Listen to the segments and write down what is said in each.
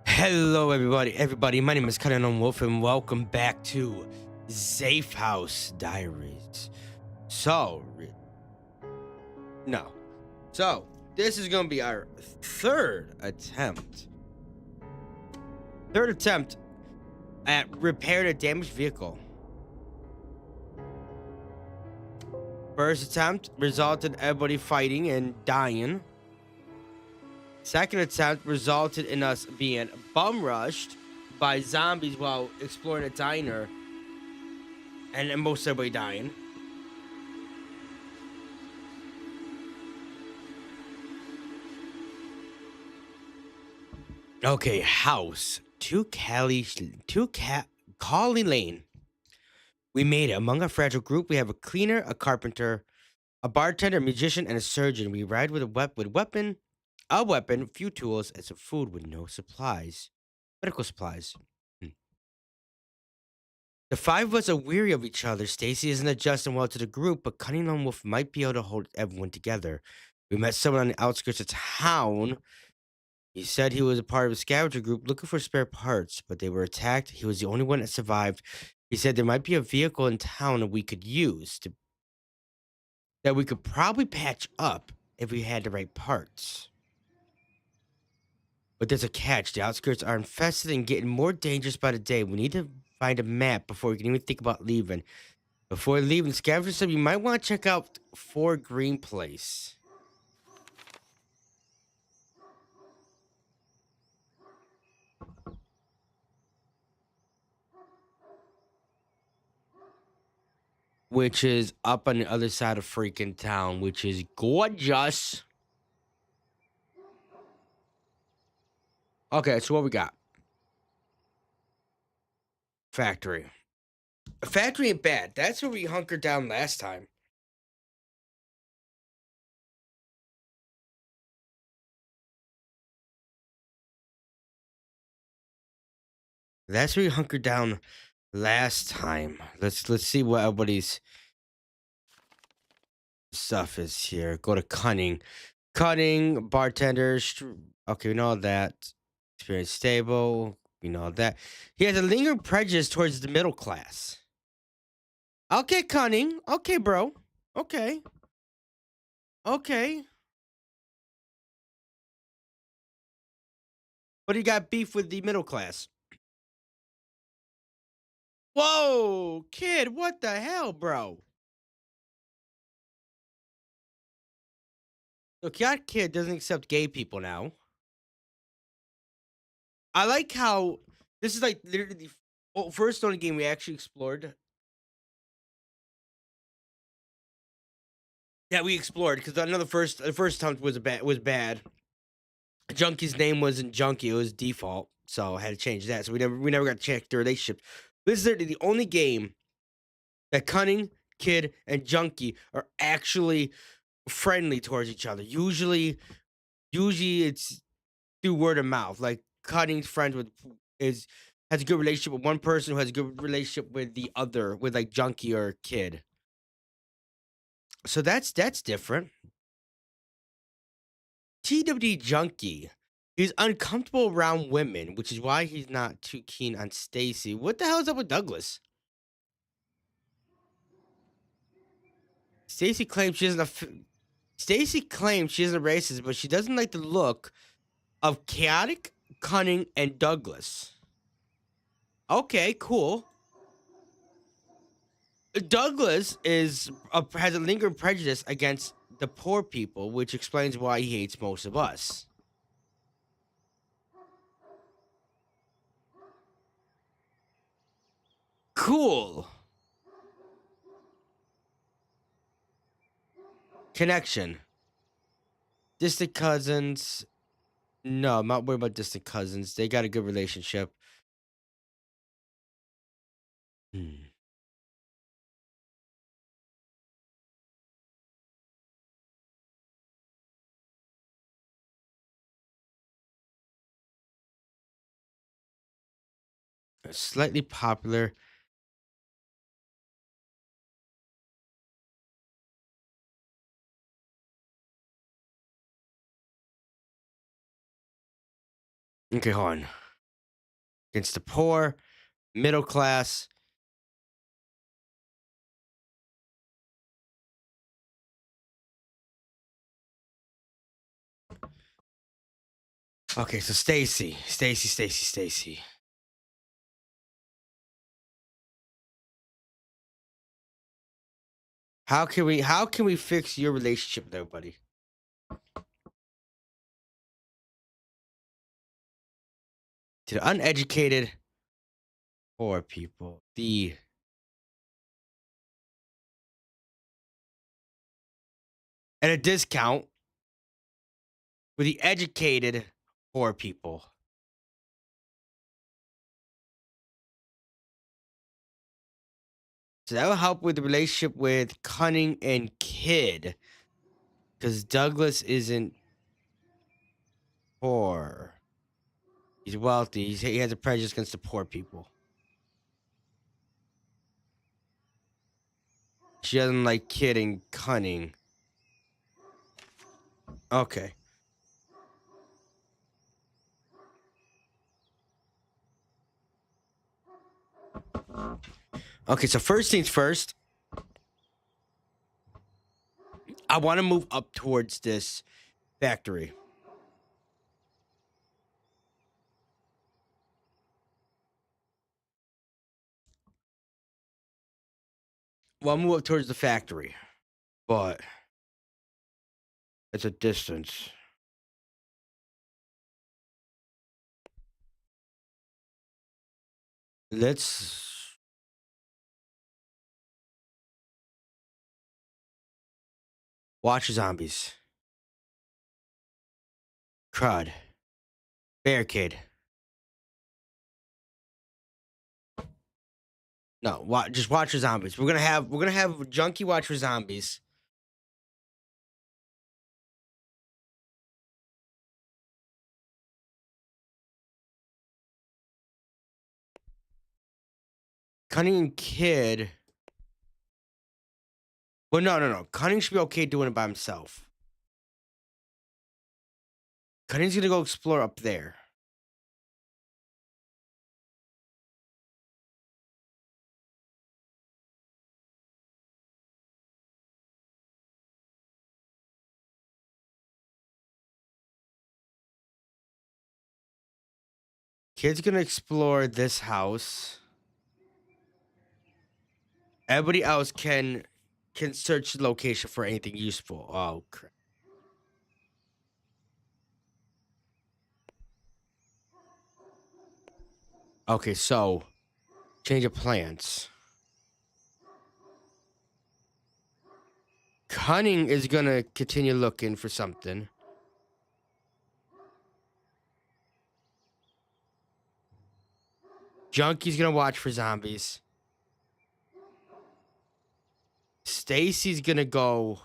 Hello, everybody. My name is Cunningham Wolf, and welcome back to Zafehouse Diaries. So, no. So, this is going to be our third attempt. At repairing a damaged vehicle. First attempt resulted in everybody fighting and dying. Second attempt resulted in us being bum rushed by zombies while exploring a diner, and most everybody dying. Okay, house. Collie Lane. We made it. Among our fragile group, we have a cleaner, a carpenter, a bartender, a musician, and a surgeon. We ride with a weapon, few tools, and some food with no supplies. Medical supplies. Hmm. The five of us are weary of each other. Stacy isn't adjusting well to the group, but Cunningham Wolf might be able to hold everyone together. We met someone on the outskirts of town. He said he was a part of a scavenger group looking for spare parts, but they were attacked. He was the only one that survived. He said there might be a vehicle in town that we could that we could probably patch up if we had the right parts. But there's a catch. The outskirts are infested and getting more dangerous by the day. We need to find a map before we can even think about leaving. Before leaving the scavenger stuff, you might want to check out Fort Green Place. Which is up on the other side of freaking town, which is gorgeous. Okay, so what we got? Factory. A factory ain't bad. That's where we hunkered down last time. That's where we hunkered down last time. Let's see what everybody's stuff is here. Go to cunning. Cutting, bartenders. Okay, we know all that. Experience stable. We know all that. He has a lingering prejudice towards the middle class. Okay, cunning. Okay, bro. Okay. Okay. But he got beef with the middle class. Whoa, kid, what the hell, bro? Look, that kid doesn't accept gay people now. I like how this is like literally the first only game we actually explored. Yeah, we explored because I know the first attempt was bad. Junkie's name wasn't Junkie; it was default, so I had to change that. So we never got to check the relationship. This is literally the only game that Cunning, Kid, and Junkie are actually friendly towards each other. Usually it's through word of mouth. Like Cunning's friends with is has a good relationship with one person who has a good relationship with the other, with like Junkie or Kid. So that's different. TWD Junkie. He's uncomfortable around women, which is why he's not too keen on Stacy. What the hell is up with Douglas? Stacy claims she isn't Stacy claims she isn't a racist, but she doesn't like the look of Chaotic, Cunning, and Douglas. Okay, cool. Douglas has a lingering prejudice against the poor people, which explains why he hates most of us. Cool. Connection. Distant cousins. No, I'm not worried about distant cousins. They got a good relationship. Hmm. Slightly popular. Okay, hold on. Against the poor, middle class. Okay, so Stacy. How can we fix your relationship with everybody? To the uneducated poor people. The At a discount for the educated poor people. So that will help with the relationship with Cunning and Kid. Because Douglas isn't poor. He's wealthy. He has a prejudice against the poor people. She doesn't like Kid and Cunning. Okay. Okay, so first things first, I want to move up towards this factory. Well, I'll move up towards the factory, but it's a distance. Let's watch zombies. Crud. Barricade. No, just watch for zombies. We're gonna have junkie watch for zombies. Cunning and Kid. Well, no. Cunning should be okay doing it by himself. Cunning's gonna go explore up there. Kid's gonna explore this house. Everybody else can search the location for anything useful. Oh crap. Okay, so change of plans. Cunning is gonna continue looking for something. Junkie's gonna watch for zombies. Stacy's gonna go.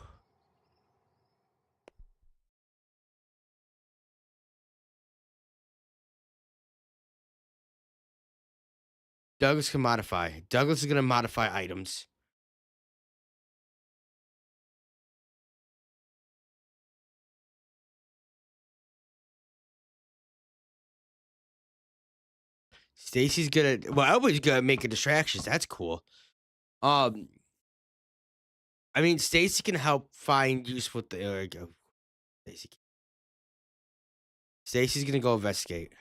Douglas can modify. Douglas is gonna modify items. Stacy's gonna. Well, everybody's gonna make a distractions. That's cool. Um, I mean, Stacy can help find useful. There we go. Stacy. Stacy's gonna go investigate.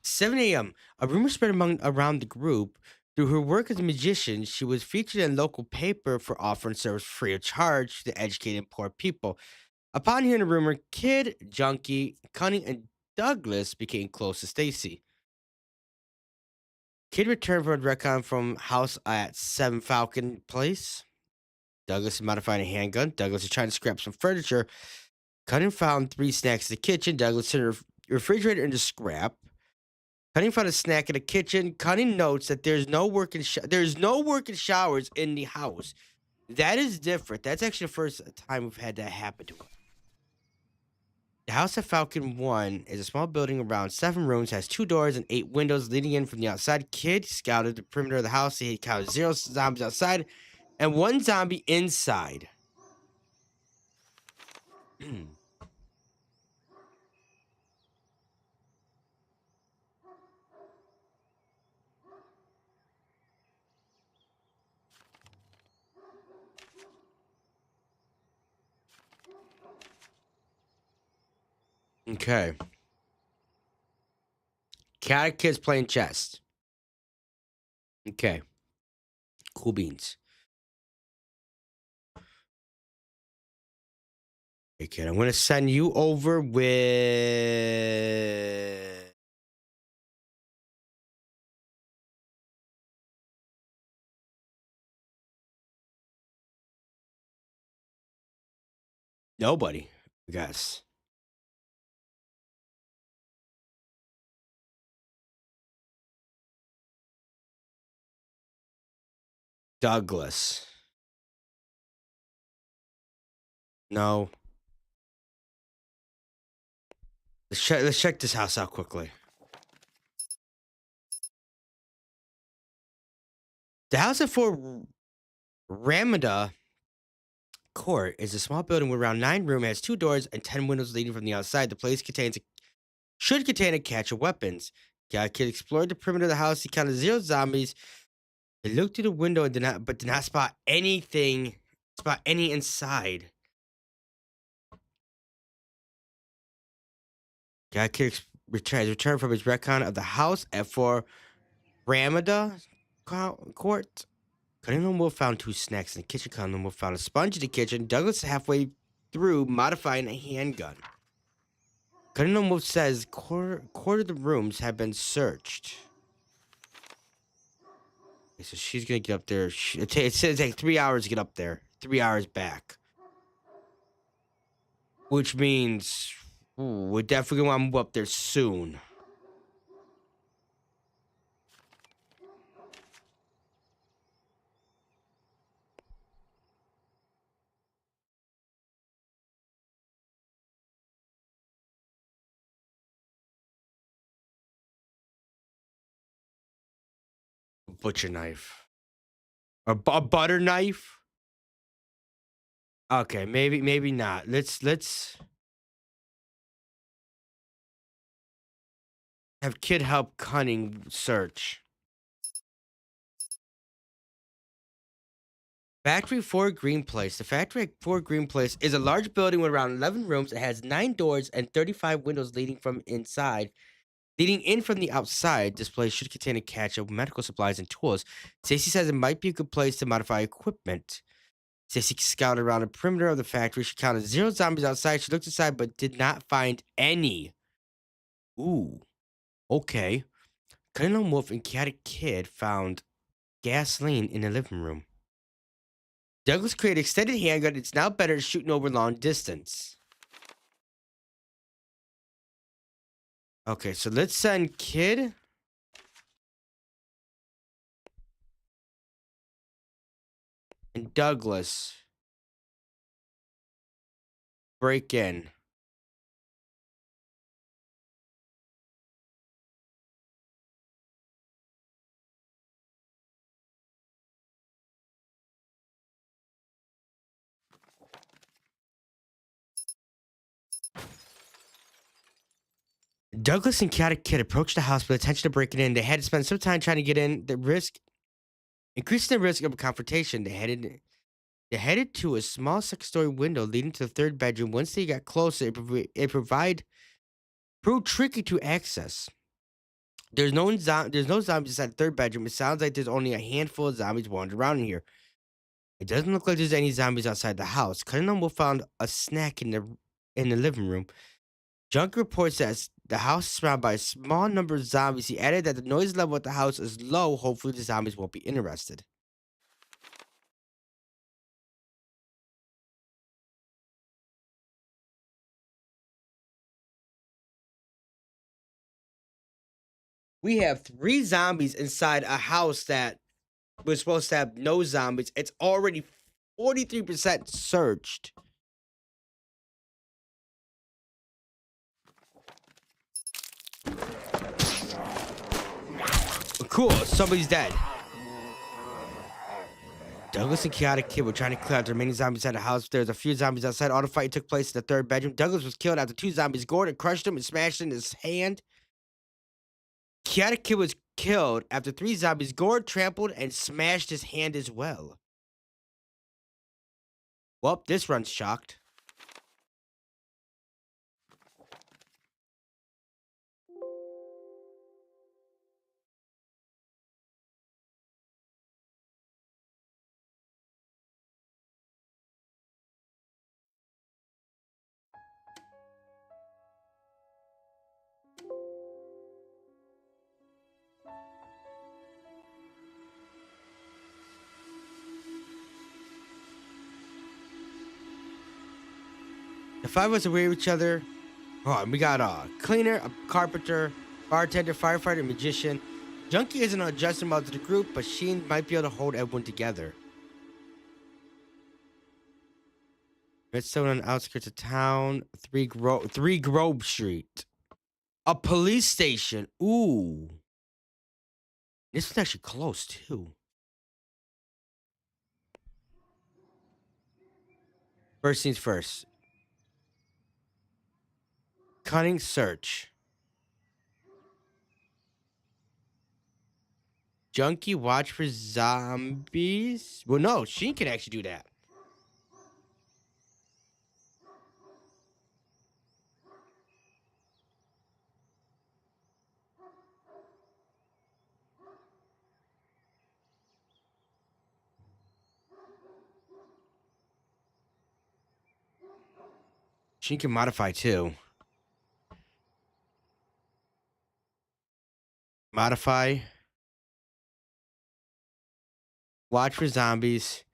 7 a.m. A rumor spread around the group. Through her work as a magician, she was featured in a local paper for offering service free of charge to educated and poor people. Upon hearing the rumor, Kid, Junkie, Cunning, and Douglas became close to Stacy. Kid returned from a recon from house at 7 Falcon Place. Douglas is modifying a handgun. Douglas is trying to scrap some furniture. Cunning found 3 snacks in the kitchen. Douglas turned her refrigerator into scrap. Cunning found a snack in the kitchen. Cunning notes that there's no working showers in the house. That is different. That's actually the first time we've had that happen to us. The house at Falcon 1 is a small building around 7 rooms, has 2 doors and 8 windows leading in from the outside. Kid scouted the perimeter of the house. He counted 0 zombies outside and 1 zombie inside. Okay. Cat kids playing chess. Okay. Cool beans. Hey, kid, I'm going to send you over with. Nobody, I guess. Douglas. No. Let's check this house out quickly. The house at Fort Ramada Court is a small building with around 9 rooms, has 2 doors and 10 windows leading from the outside. The place should contain a cache of weapons. Kid explored the perimeter of the house. He counted 0 zombies. He looked through the window and did not spot anything. Spot any inside. Kid returned from his recon of the house at Fort Ramada Court. Cutting Lone Wolf found 2 snacks in the kitchen. Cutting Lone Wolf found a sponge in the kitchen. Douglas halfway through modifying a handgun. Cutting Lone Wolf says quarter of the rooms have been searched. Okay, so she's gonna get up there. It says take 3 hours to get up there. 3 hours back. Which means we're definitely gonna want to move up there soon. Butcher knife. A butter knife? Okay, maybe not. Let's have kid help cunning search. Factory 4 Green Place. The Factory at 4 Green Place is a large building with around 11 rooms. It has 9 doors and 35 windows leading from inside. Leading in from the outside, this place should contain a cache of medical supplies and tools. Stacy says it might be a good place to modify equipment. Stacy scouted around the perimeter of the factory. She counted 0 zombies outside. She looked inside but did not find any. Ooh, okay. Colonel Wolf and Chaotic Kid found gasoline in the living room. Douglas created extended handgun. It's now better at shooting over long distance. Okay, so let's send Kid and Douglas break in. Douglas and Chaotic Kid approached the house with the intention of breaking in. They had to spend some time trying to get in. Increasing the risk of a confrontation. They headed to a small second-story window leading to the third bedroom. Once they got closer, proved tricky to access. There's no zombies inside the third bedroom. It sounds like there's only a handful of zombies wandering around in here. It doesn't look like there's any zombies outside the house. Cunningham found a snack in the living room. Junk reports that the house is surrounded by a small number of zombies. He added that the noise level at the house is low. Hopefully the zombies won't be interested. We have 3 zombies inside a house that was supposed to have no zombies. It's already 43% searched. Cool, somebody's dead. Douglas and Chaotic Kid were trying to clear out the remaining zombies inside the house. There's a few zombies outside. All the fighting took place in the third bedroom. Douglas was killed after two zombies gored and crushed him and smashed in his hand. Chaotic Kid was killed after three zombies gored, trampled, and smashed his hand as well. Well, this run's shocked. The five of us agree with each other. Oh, and we got a cleaner, a carpenter, bartender, firefighter, magician. Junkie isn't adjusting well to the group, but Sheen might be able to hold everyone together. Redstone on the outskirts of town. 3 Grove Street. A police station. Ooh. This is actually close, too. First things first. Cunning search. Junkie watch for zombies. Well, no, Sheen can actually do that. Sheen can modify, too. Modify. Watch for zombies.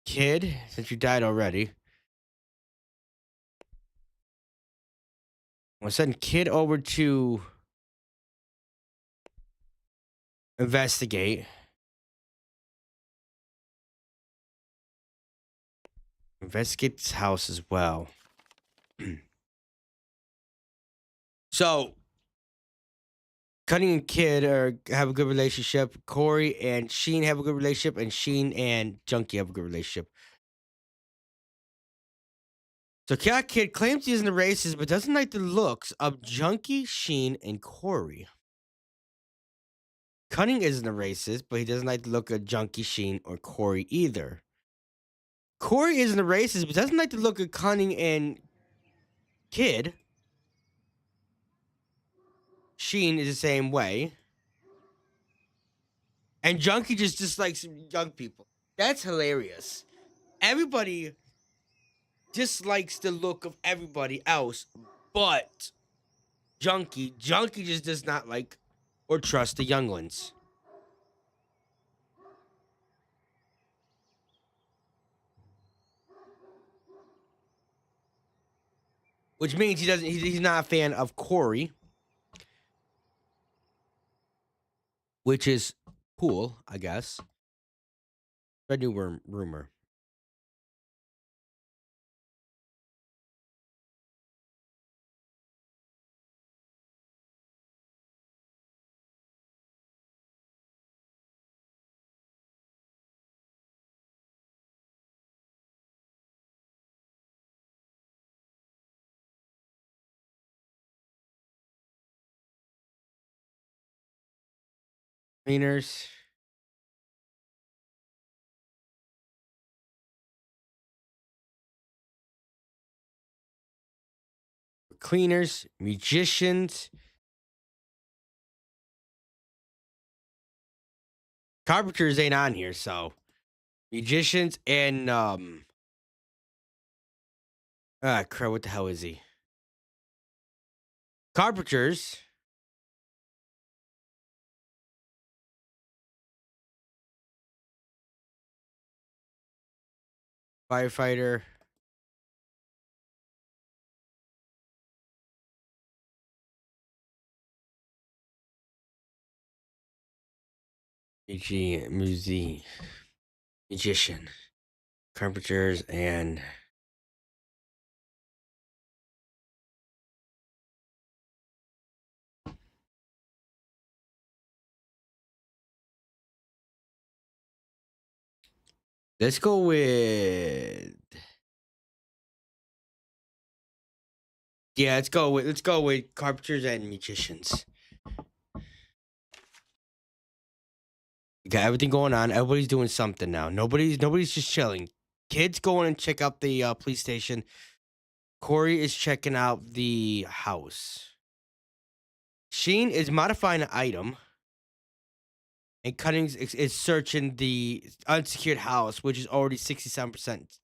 Kid, since you died already. We'll send Kid over to investigate. Investigate this house as well. So, Cunning and Kid have a good relationship. Corey and Sheen have a good relationship, and Sheen and Junkie have a good relationship. So, Chaotic Kid claims he isn't a racist, but doesn't like the looks of Junkie, Sheen, and Corey. Cunning isn't a racist, but he doesn't like the look of Junkie, Sheen, or Corey either. Corey isn't a racist, but doesn't like the look of Cunning and Kid. Sheen is the same way. And Junkie just dislikes young people. That's hilarious. Everybody dislikes the look of everybody else, but Junkie just does not like or trust the younglings. Which means he's not a fan of Corey. Which is cool, I guess. A new rumor. Cleaners. Cleaners, magicians, carpenters ain't on here, so magicians and crap, what the hell is he? Carpenters, firefighter, magician. Carpenters and let's go with let's go with carpenters and magicians. You got everything going on. Everybody's doing something now. Nobody's just chilling. Kids going and check out the police station. Corey is checking out the house. Sheen is modifying an item. And Cunnings is searching the unsecured house, which is already 67%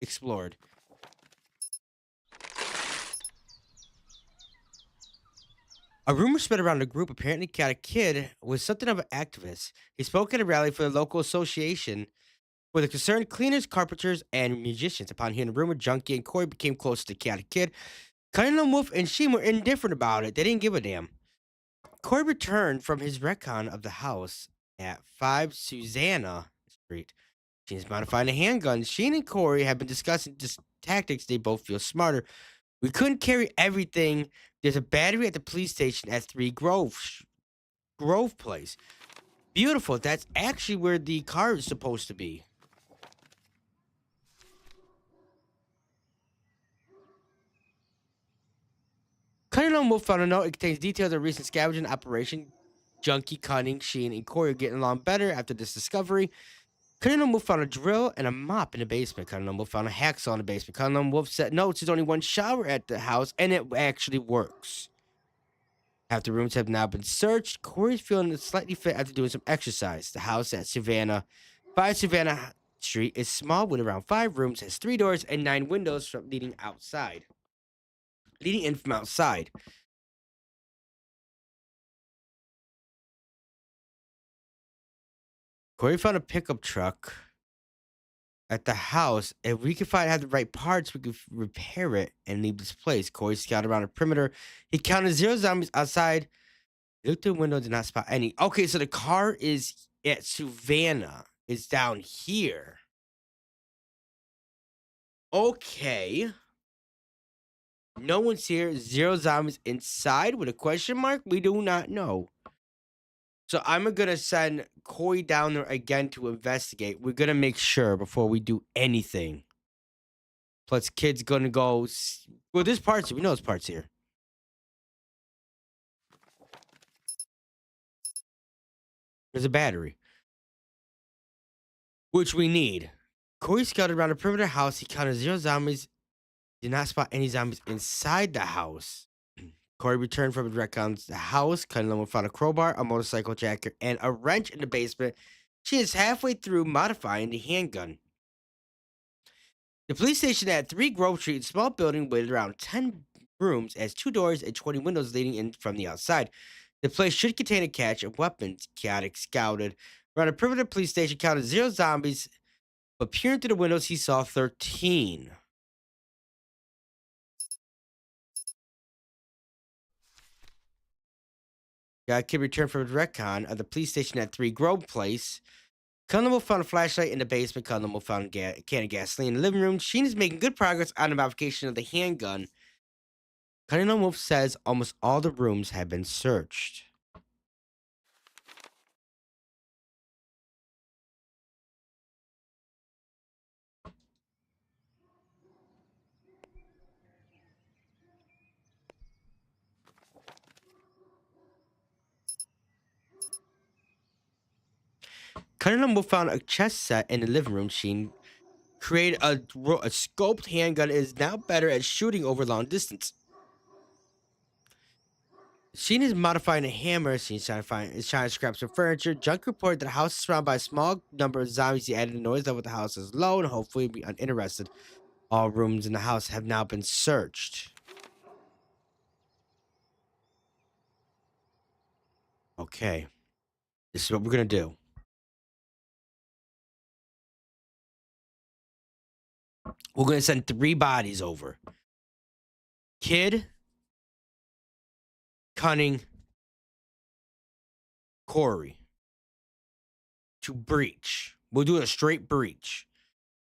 explored. A rumor spread around the group apparently got a kid was something of an activist. He spoke at a rally for the local association for the concerned cleaners, carpenters, and musicians. Upon hearing the rumor, Junkie and Corey became close to the cat kid. Cunningham, Wolf, and Sheen were indifferent about it. They didn't give a damn. Corey returned from his recon of the house at 5 Susanna Street. Sheen's modifying a handgun. Sheen and Corey have been discussing tactics. They both feel smarter. We couldn't carry everything. There's a battery at the police station at 3 Grove Place. Beautiful. That's actually where the car is supposed to be. Cunningham Wolf found a note. It contains details of a recent scavenging operation. Junkie, Cunning, Sheen, and Corey are getting along better after this discovery. Cunningham Wolf found a drill and a mop in the basement. Cunningham Wolf found a hacksaw in the basement. Cunningham Wolf said notes there's only one shower at the house, and it actually works. Half the rooms have now been searched. Corey's feeling slightly fit after doing some exercise. The house at 5 Savannah Street is small with around 5 rooms, has 3 doors and 9 windows leading in from outside. Corey found a pickup truck at the house. If we could have the right parts, we could repair it and leave this place. Corey scouted around the perimeter. He counted 0 zombies outside. He looked through the window, did not spot any. Okay, so the car is at Savannah. It's down here. Okay. No one's here. 0 zombies inside with a question mark? We do not know. So I'm gonna send Corey down there again to investigate. We're gonna make sure before we do anything. Plus, kid's gonna go. Well, there's parts here. We know there's parts here. There's a battery, which we need. Corey scouted around the perimeter house. He counted 0 zombies. Did not spot any zombies inside the house. Corey returned from his recon to the house. Cunningham found a crowbar, a motorcycle jacket, and a wrench in the basement. She is halfway through modifying the handgun. The police station at 3 Grove Street, a small building with around 10 rooms, has 2 doors and 20 windows leading in from the outside. The place should contain a cache of weapons. Chaotic scouted around the perimeter police station, counted 0 zombies, but peering through the windows, he saw 13. Kid returned from his recon of the police station at 3 Grove Place. Cunningham found a flashlight in the basement. Cunningham found a can of gasoline in the living room. Sheen is making good progress on the modification of the handgun. Cunningham Wolf says almost all the rooms have been searched. Cunningham Wolf found a chess set in the living room. Sheen created a scoped handgun. Is now better at shooting over long distance. Sheen is modifying a hammer. Sheen's trying to scrap some furniture. Junk reported that the house is surrounded by a small number of zombies. He added the noise level of the house is low and hopefully be uninterested. All rooms in the house have now been searched. Okay. This is what we're going to do. We're going to send 3 bodies over. Kid, Cunning, Corey. To breach. We'll do a straight breach.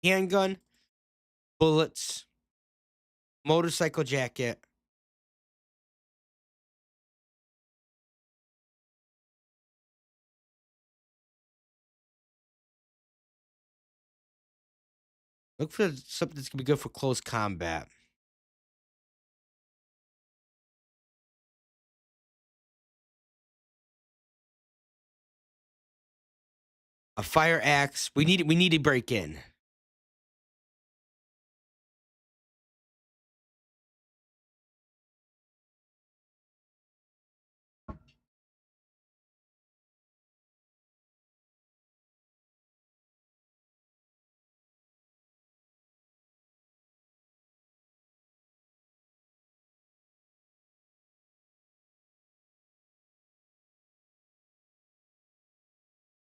handgun, bullets, motorcycle jacket. Look for something that's gonna be good for close combat. A fire axe. We need to break in.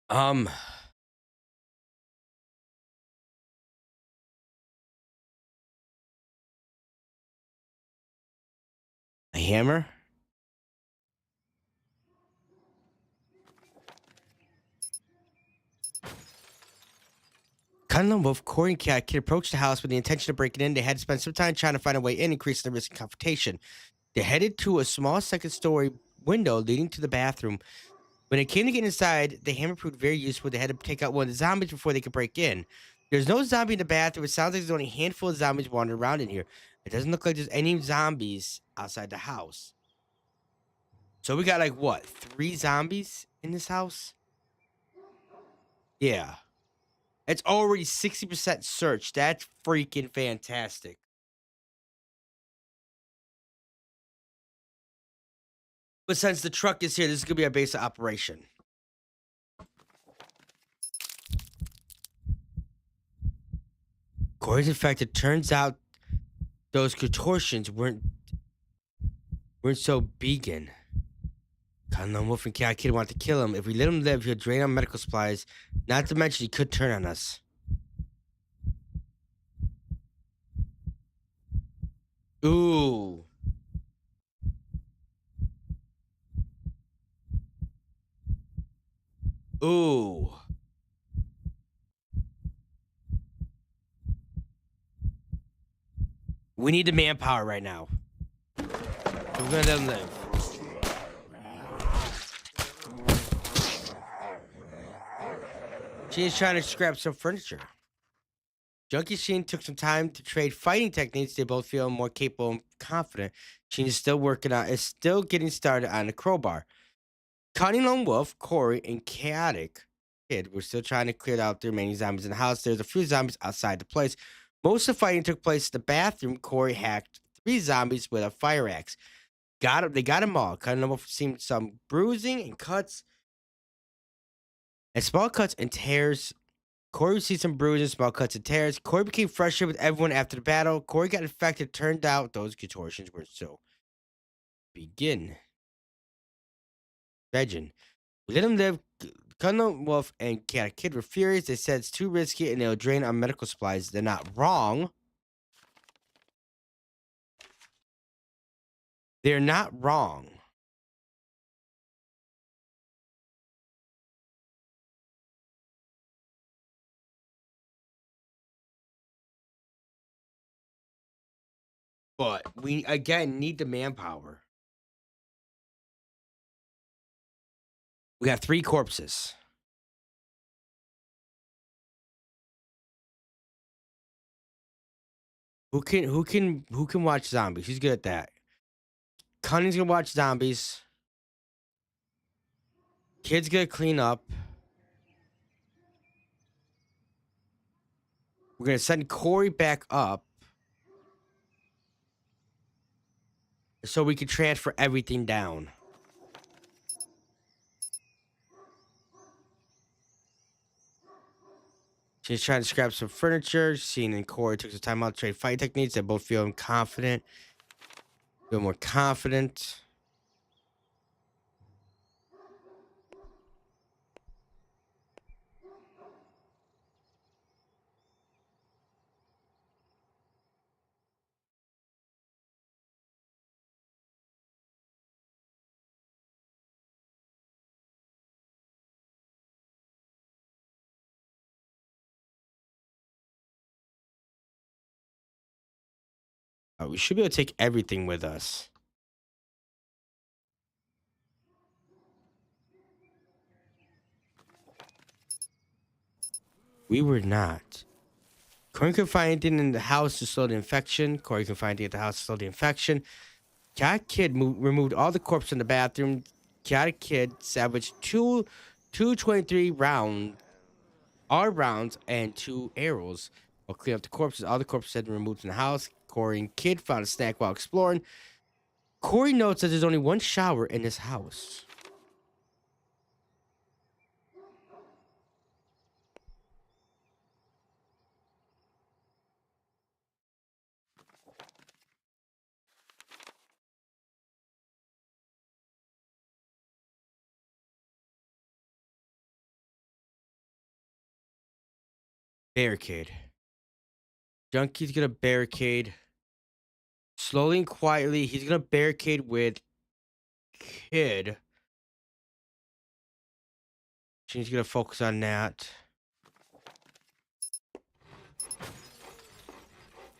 Um, a hammer. Cunliffe, Wolf, Corey, and Cat Kid approached the house with the intention of breaking in. They had to spend some time trying to find a way in, increasing the risk of confrontation. They headed to a small second-story window leading to the bathroom. When it came to getting inside, the hammer proved very useful. They had to take out one of the zombies before they could break in. There's no zombie in the bathroom. It sounds like there's only a handful of zombies wandering around in here. It doesn't look like there's any zombies outside the house. So we got like what, 3 zombies in this house? Yeah. It's already 60% search. That's freaking fantastic. But since the truck is here, this is gonna be our base of operation. Corey's infected. Turns out those contortions weren't so vegan. Conlon Wolf and Cat Kid want to kill him. If we let him live, he'll drain our medical supplies. Not to mention he could turn on us. Ooh. Ooh. We need the manpower right now. We're gonna let him live. She's trying to scrap some furniture. Junkie Sheen took some time to trade fighting techniques. They both feel more capable and confident. Sheen is still getting started on the crowbar. Connie Lone Wolf, Corey, and Chaotic Kid were still trying to clear out the remaining zombies in the house. There's a few zombies outside the place. Most of the fighting took place in the bathroom. Corey hacked 3 zombies with a fire axe. Got him. They got him all. Connie Lone Wolf seen some bruising and cuts, and small cuts and tears. Corey received some bruises, small cuts, and tears. Corey became frustrated with everyone after the battle. Corey got infected. Turned out those contortions were so. Begin. Legend. We let him live. Cunliffe Wolf and Cat Kid were furious. They said it's too risky and it'll drain our medical supplies. They're not wrong. They're not wrong. But we again need the manpower. We got 3 corpses. Who can watch zombies? Who's good at that? Cunning's gonna watch zombies. Kid's gonna clean up. We're gonna send Corey back up so we can transfer everything down. She's trying to scrap some furniture. Sheen and Corey took some time out to trade fight techniques. They both feel confident. Feel more confident. We should be able to take everything with us. We were not. Corey couldn't find anything in the house to slow the infection. Corey couldn't find anything at the house to slow the infection. Cat Kid removed all the corpses in the bathroom. Cat Kid salvaged two 23 rounds and two arrows. While cleaning up the corpses, all the corpses had been removed from the house. Corey and Kid found a snack while exploring. Corey notes that there's only one shower in this house. Barricade. Junkie's gonna barricade. Slowly and quietly, he's gonna barricade with Kid. She's gonna focus on that.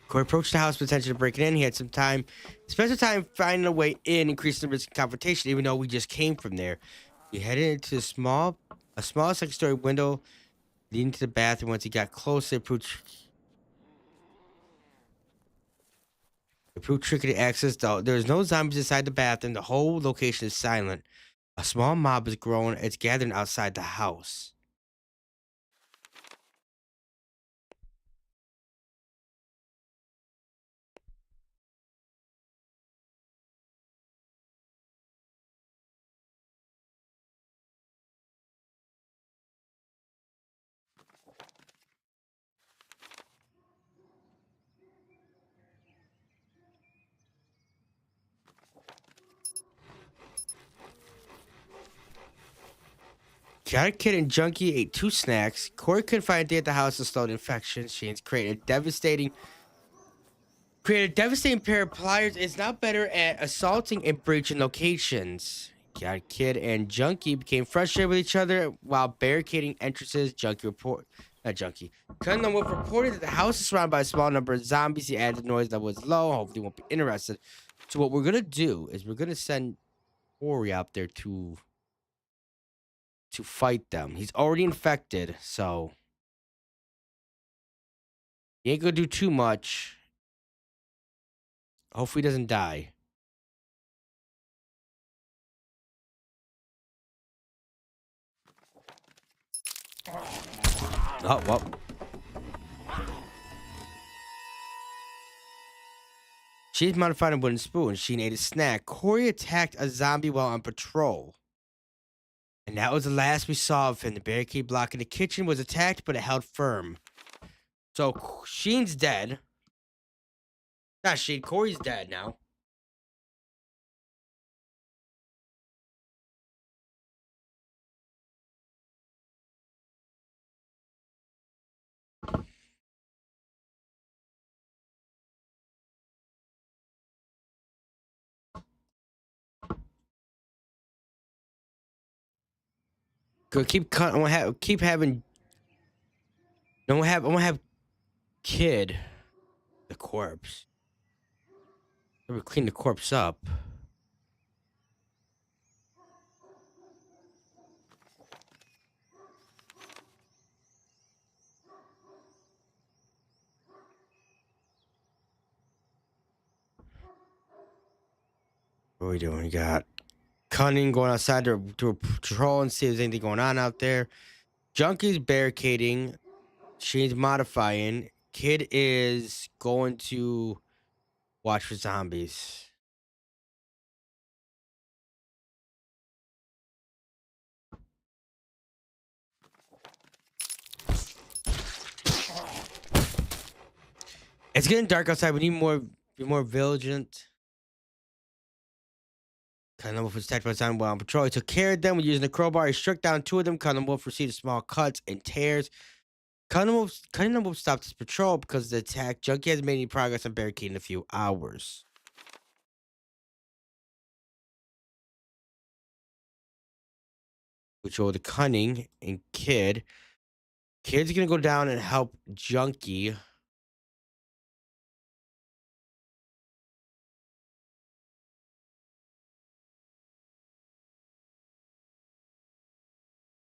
Corey approached the house with intention of breaking in. He had some time, spent some time finding a way in, increasing the risk of confrontation, even though we just came from there. He headed into a small second-story window leading to the bathroom. Once he got closer, it proved tricky to access. Though there was no zombies inside the bathroom, the whole location is silent. A small mob is growing. It's gathering outside the house. Carrot Kid and Junkie ate two snacks. Corey couldn't find anything at the house to slow the infection. Shane's created a devastating pair of pliers. Is now better at assaulting and breaching locations. Carrot Kid and Junkie became frustrated with each other while barricading entrances. Cunningham Wolf reported that the house is surrounded by a small number of zombies. He added noise that was low. Hopefully, won't be interested. So what we're gonna do is we're gonna send Corey out there to fight them. He's already infected, so he ain't gonna do too much. Hopefully he doesn't die. Oh, well. She's modified a wooden spoon. She ate a snack. Corey attacked a zombie while on patrol. And that was the last we saw of him. The barricade block in the kitchen was attacked, but it held firm. So Sheen's dead. Not Sheen, Corey's dead now. Go keep cut. I'm gonna keep having. I'm gonna have Kid the corpse. We clean the corpse up. What are we doing? We got Cunning going outside to patrol and see if there's anything going on out there. Junkie's barricading. Shane's modifying. Kid is going to watch for zombies. It's getting dark outside. We need be more vigilant. Cunningham Wolf was attacked by a zombie while on patrol. He took care of them using the crowbar. He struck down two of them. Cunningham Wolf received small cuts and tears. Cunningham Wolf stopped his patrol because of the attack. Junkie hasn't made any progress on barricading in a few hours. Which are the Cunning and Kid. Kid's gonna go down and help Junkie.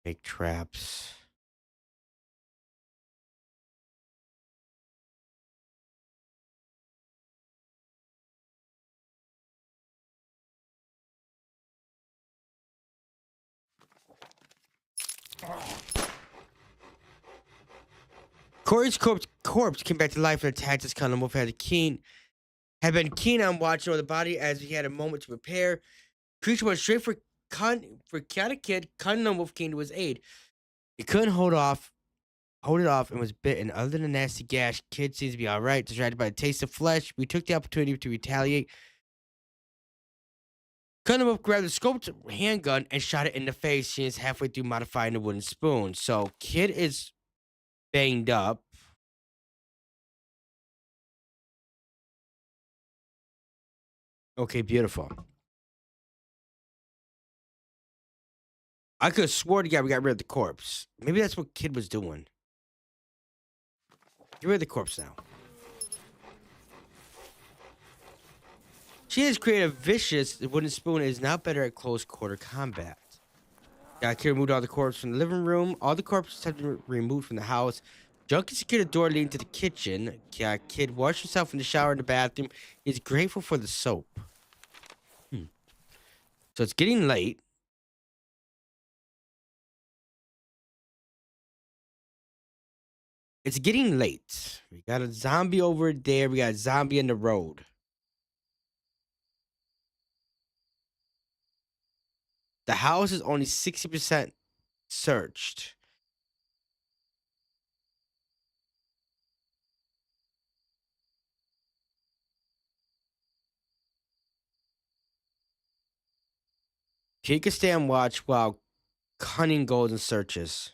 Make traps. Corey's corpse came back to life and attacked his cousin. Wolf had been keen on watching over the body as he had a moment to prepare. Creature went straight for Cat Kid, cutting on Wolf came to his aid. He couldn't hold it off, and was bitten. Other than a nasty gash, Kid seems to be alright. Distracted by the taste of flesh, we took the opportunity to retaliate. Wolf grabbed the scoped handgun and shot it in the face. She is halfway through modifying the wooden spoon. So Kid is banged up. Okay, beautiful. I could have swore to God we got rid of the corpse. Maybe that's what Kid was doing. Get rid of the corpse now. She has created a vicious wooden spoon and is now better at close quarter combat. Kid removed all the corpse from the living room. All the corpses have been removed from the house. Junkie secured a door leading to the kitchen. Kid washed himself in the shower in the bathroom. He's grateful for the soap. So it's getting late. It's getting late. We got a zombie over there. We got a zombie in the road. The house is only 60% searched. He can stay and watch while Cunning goes and searches.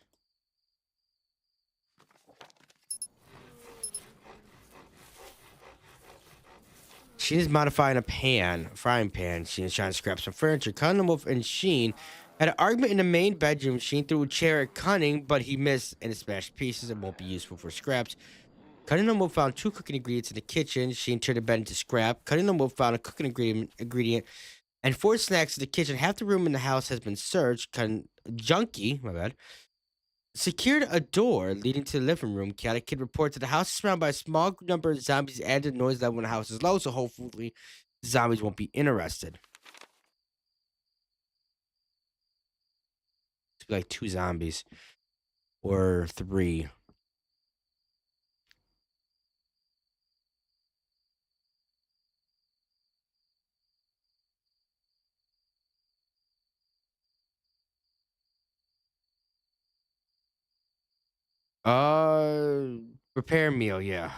Sheen is modifying a frying pan. Sheen is trying to scrap some furniture. Cunning, Wolf, and Sheen had an argument in the main bedroom. Sheen threw a chair at Cunning, but he missed and it smashed pieces and won't be useful for scraps. Cunning and Wolf found 2 cooking ingredients in the kitchen. Sheen turned the bed into scrap. Cunning and Wolf found a cooking ingredient and 4 snacks in the kitchen. Half the room in the house has been searched. Junkie, secured a door leading to the living room. Cat Kid reports that the house is surrounded by a small number of zombies. Added noise level when the house is low, so hopefully zombies won't be interested. It's like 2 zombies or 3. Prepare a meal, yeah.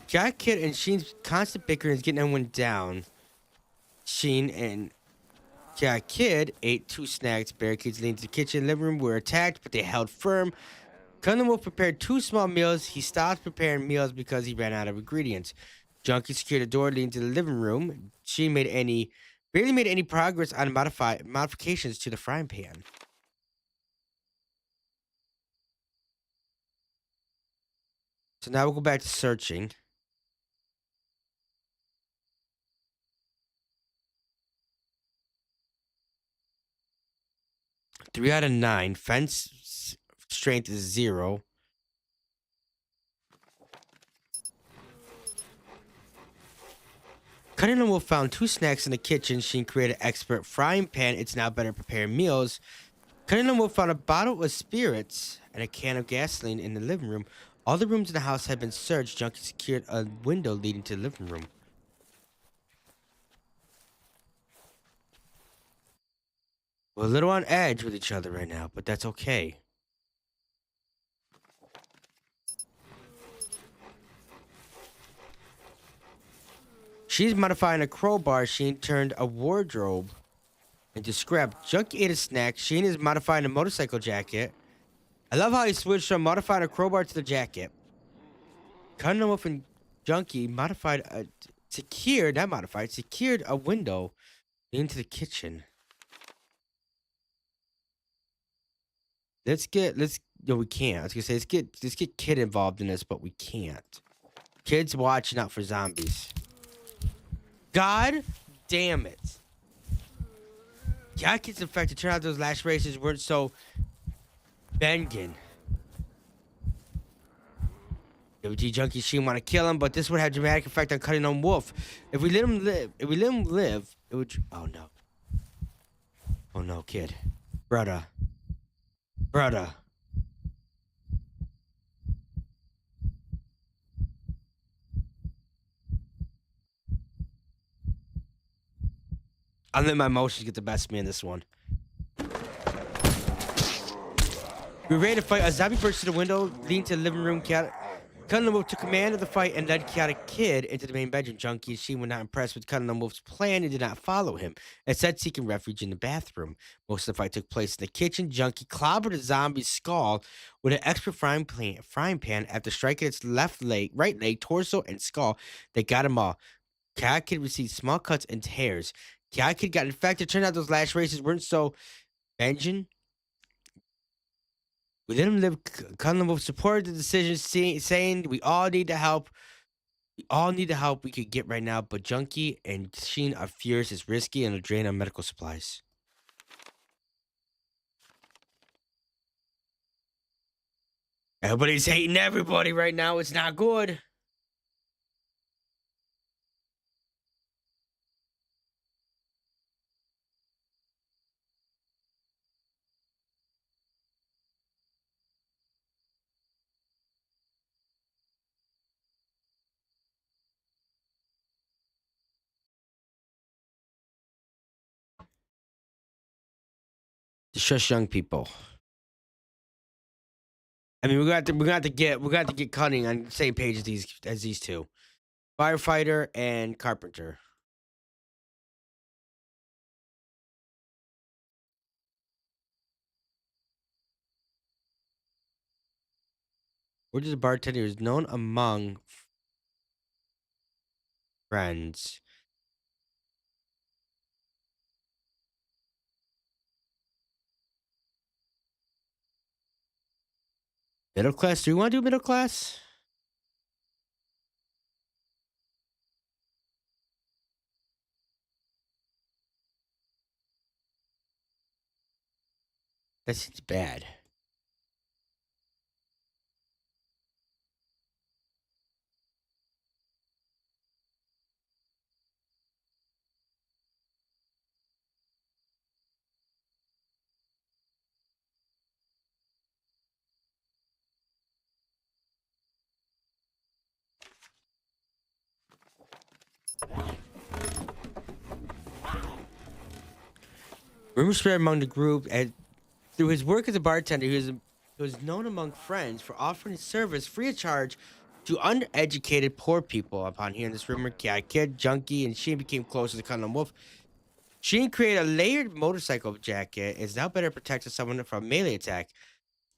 Cat Kid and Sheen's constant bickering is getting everyone down. Sheen and Cat Kid ate 2 snacks. Barricades leading to the kitchen and living room were attacked, but they held firm. Cunning Wolf prepared 2 small meals. He stopped preparing meals because he ran out of ingredients. Junkie secured a door leading to the living room. She barely made any progress on modifications to the frying pan. So now we'll go back to searching. 3 out of 9. Fence strength is 0. Cunning and Wolf found 2 snacks in the kitchen. She created an expert frying pan. It's now better preparing meals. Cunning and Wolf found a bottle of spirits and a can of gasoline in the living room. All the rooms in the house had been searched. Junkie secured a window leading to the living room. We're a little on edge with each other right now, but that's okay. She's modifying a crowbar. Sheen turned a wardrobe into scrap. Junkie ate a snack. Sheen is modifying a motorcycle jacket. I love how he switched from modifying a crowbar to the jacket. Cunning Wolf and Junkie secured a window into the kitchen. We can't. I was gonna say let's get Kid involved in this, but we can't. Kid's watching out for zombies. God damn it. Cat Kid's infected. Turned out those last races weren't so banging. WT Junkie Sheen want to kill him, but this would have dramatic effect on cutting on Wolf. If we let him live, it would. Oh no. Oh no, kid. Brother. Brother. I'll let my emotions get the best of me in this one. We were ready to fight. A zombie burst through the window, leading to the living room. Cutting Wolf took command of the fight and led Chaotic Kid into the main bedroom. Junkie and Sheen were not impressed with Cutting Wolf's plan and did not follow him, instead seeking refuge in the bathroom. Most of the fight took place in the kitchen. Junkie clobbered a zombie's skull with an extra frying pan after striking its right leg, torso, and skull. They got him all. Chaotic Kid received small cuts and tears. Chaotic Kid got infected. Turned out those last races weren't so vengeance. We let him live. Cutting Wolf supported the decision, saying we all need the help. We all need the help we could get right now, but Junkie and Sheen are furious. It's risky and a drain on medical supplies. Everybody's hating everybody right now. It's not good. To shush young people. I mean, we're gonna have to get Cunning on the same page as these two, firefighter and carpenter. We're just a bartender who's known among friends. Middle class? Do we want to do middle class? That seems bad. Rumors spread among the group, and through his work as a bartender, he was known among friends for offering his service free of charge to uneducated poor people. Upon hearing this rumor, Kid, Junkie, and Sheen became closer to Cunning Wolf. Sheen created a layered motorcycle jacket and is now better protecting someone from a melee attack.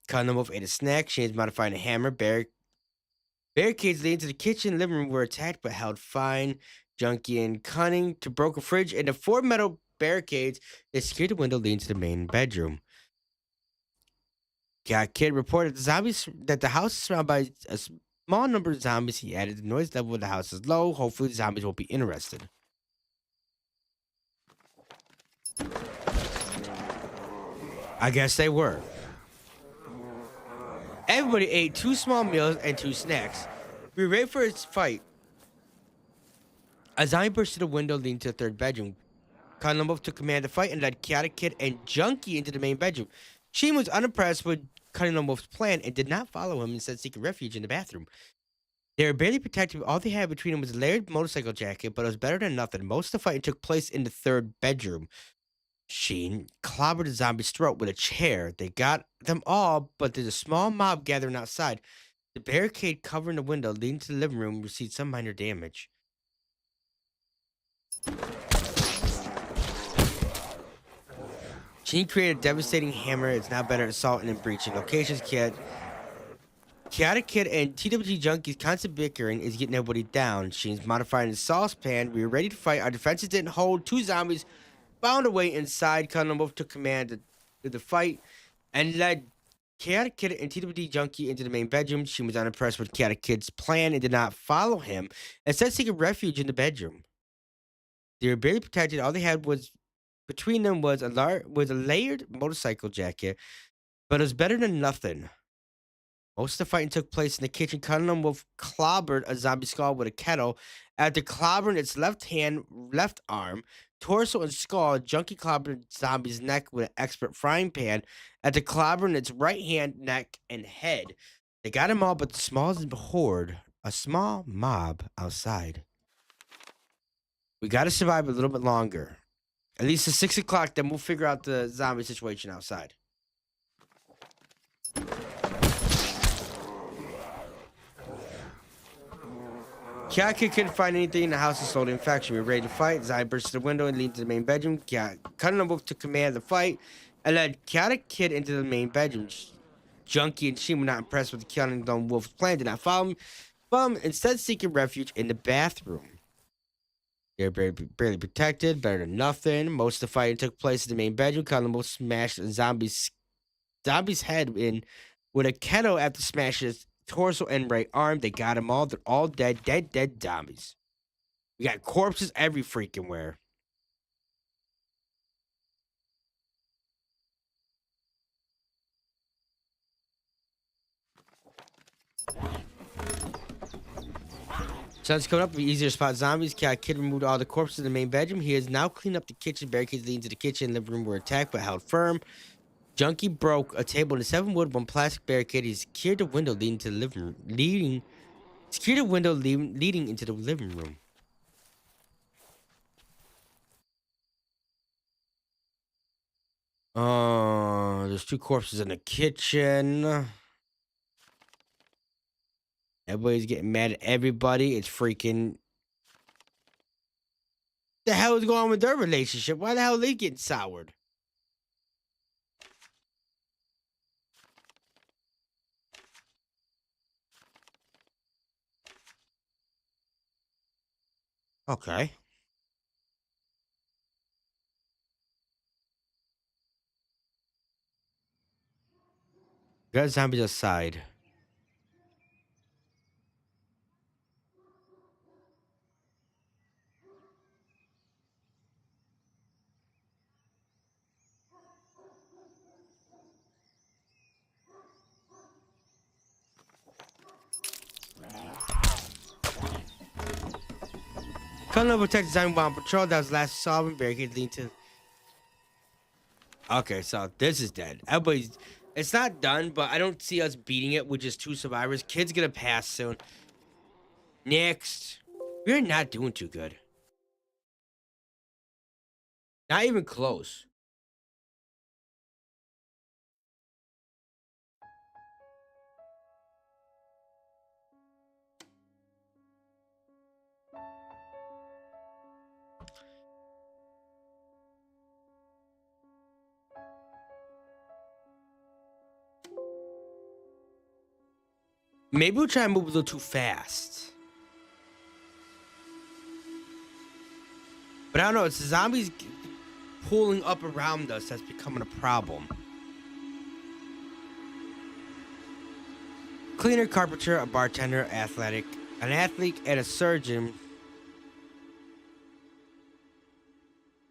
Cunning Wolf ate a snack. Sheen's modifying a hammer. Barricades leading to the kitchen and living room were attacked but held fine. Junkie and Cunning to broke a fridge into 4 metal barricades that secured the window leading to the main bedroom. Kid reported that the house is surrounded by a small number of zombies. He added the noise level of the house is low. Hopefully the zombies won't be interested. I guess they were. Everybody ate 2 small meals and 2 snacks. We were ready for his fight. A zombie burst through the window leading to the 3rd bedroom. Wolf took command of the fight and led Chaotic Kid and Junkie into the main bedroom. Sheen was unimpressed with Cunning Wolf's plan and did not follow him, instead seeking refuge in the bathroom. They were barely protected. All they had between them was a layered motorcycle jacket, but it was better than nothing. Most of the fighting took place in the 3rd bedroom. Sheen clobbered the zombie's throat with a chair. They got them all, but there's a small mob gathering outside. The barricade covering the window leading to the living room received some minor damage. Sheen created a devastating hammer. It's now better at assaulting and breaching locations. Chaotic Kid and TWG Junkie's constant bickering is getting everybody down. Sheen's modifying his saucepan. We were ready to fight. Our defenses didn't hold. 2 zombies found a way inside. Cunning Wolf took command of the fight and led Chaotic Kid and TWD Junkie into the main bedroom. She was unimpressed with Chaotic Kid's plan and did not follow him, instead seeking refuge in the bedroom. They were barely protected. All they had was Between them was a layered motorcycle jacket, but it was better than nothing. Most of the fighting took place in the kitchen. Cunningham Wolf clobbered a zombie skull with a kettle. After clobbering its left hand, left arm, torso, and skull, Junkie clobbered zombie's neck with an expert frying pan. After clobbering its right hand, neck, and head, they got him all but the smallest horde, a small mob outside. We got to survive a little bit longer. At least at 6 o'clock, then we'll figure out the zombie situation outside. Kaka couldn't find anything in the house and slowed the infection. We were ready to fight. Zai burst to the window and leaned to the main bedroom. Cunningham took command of the fight and led Chaotic Kid into the main bedroom. Junkie and she were not impressed with the Cunningham Wolf's plan, did not follow him, instead seeking refuge in the bathroom. They were barely protected, better than nothing. Most of the fighting took place in the main bedroom. Cunningham Wolf smashed a zombie's head in with a kettle after smashing his torso and right arm. They got them all. They're all dead, dead zombies. We got corpses every freaking where. Sun's coming up. It'll be easier to spot zombies. Kid removed all the corpses in the main bedroom. He has now cleaned up the kitchen. Barricades leading to the kitchen and living room were attacked but held firm. Junkie broke a table into 7 wood, 1 plastic barricade. He secured the window leading to the living room. Leading into the living room. There's 2 corpses in the kitchen. Everybody's getting mad at everybody. It's freaking. The hell is going on with their relationship? Why the hell are they getting soured? Okay. Got zombies outside. Colonel protect zombie while on patrol. That was the last solving barricade leading to. Okay, so this is dead. Everybody's. It's not done, but I don't see us beating it with just 2 survivors. Kid's gonna pass soon. Next. We're not doing too good. Not even close. Maybe we'll try and move a little too fast. But I don't know. It's the zombies pulling up around us that's becoming a problem. Cleaner, carpenter, a bartender, an athlete, and a surgeon.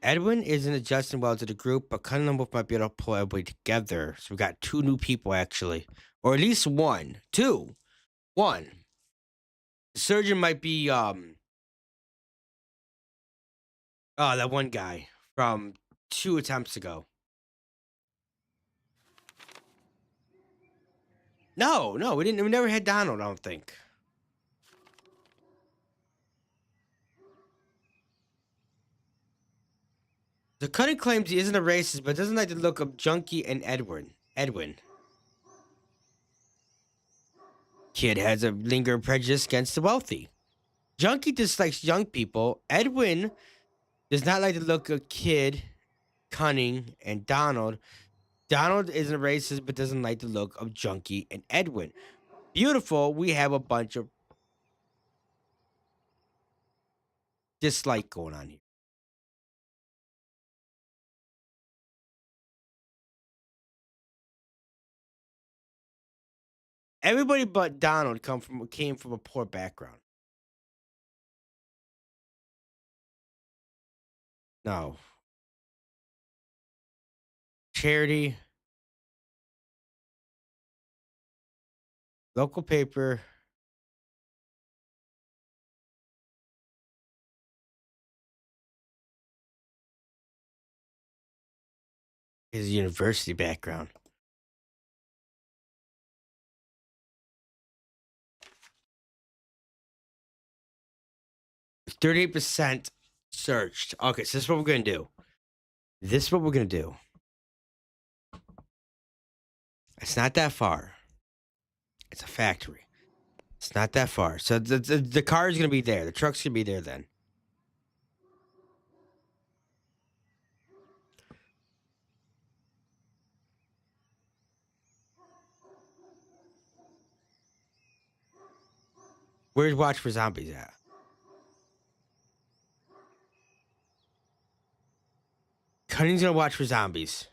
Edwin isn't adjusting well to the group, but Cunningham Wolf might be able to pull everybody together. So we got 2 new people actually, or at least 1, 2, 1. The surgeon might be that one guy from 2 attempts ago. No, we didn't. We never had Donald. I don't think. The cutting claims he isn't a racist, but doesn't like the look of Junkie and Edwin. Kid has a lingering prejudice against the wealthy. Junkie dislikes young people. Edwin does not like the look of Kid, Cunning, and Donald. Donald isn't a racist, but doesn't like the look of Junkie and Edwin. Beautiful. We have a bunch of dislike going on here. Everybody but Donald came from a poor background. No. charity, local paper. His university background. 38% searched. Okay, so this is what we're gonna do. This is what we're gonna do. It's not that far. It's a factory. It's not that far. So the car is gonna be there. The truck's gonna be there then. Where's Watch for Zombies at? Cunning's gonna watch for zombies.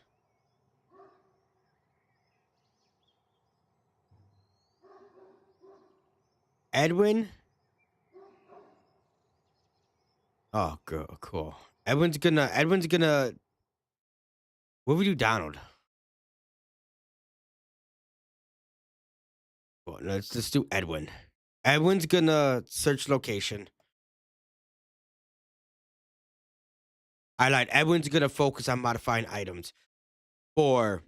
Edwin. Oh, cool. Edwin's gonna. What would you, Donald? Well, let's do Edwin. Edwin's gonna search location. I lied. Edwin's gonna focus on modifying items for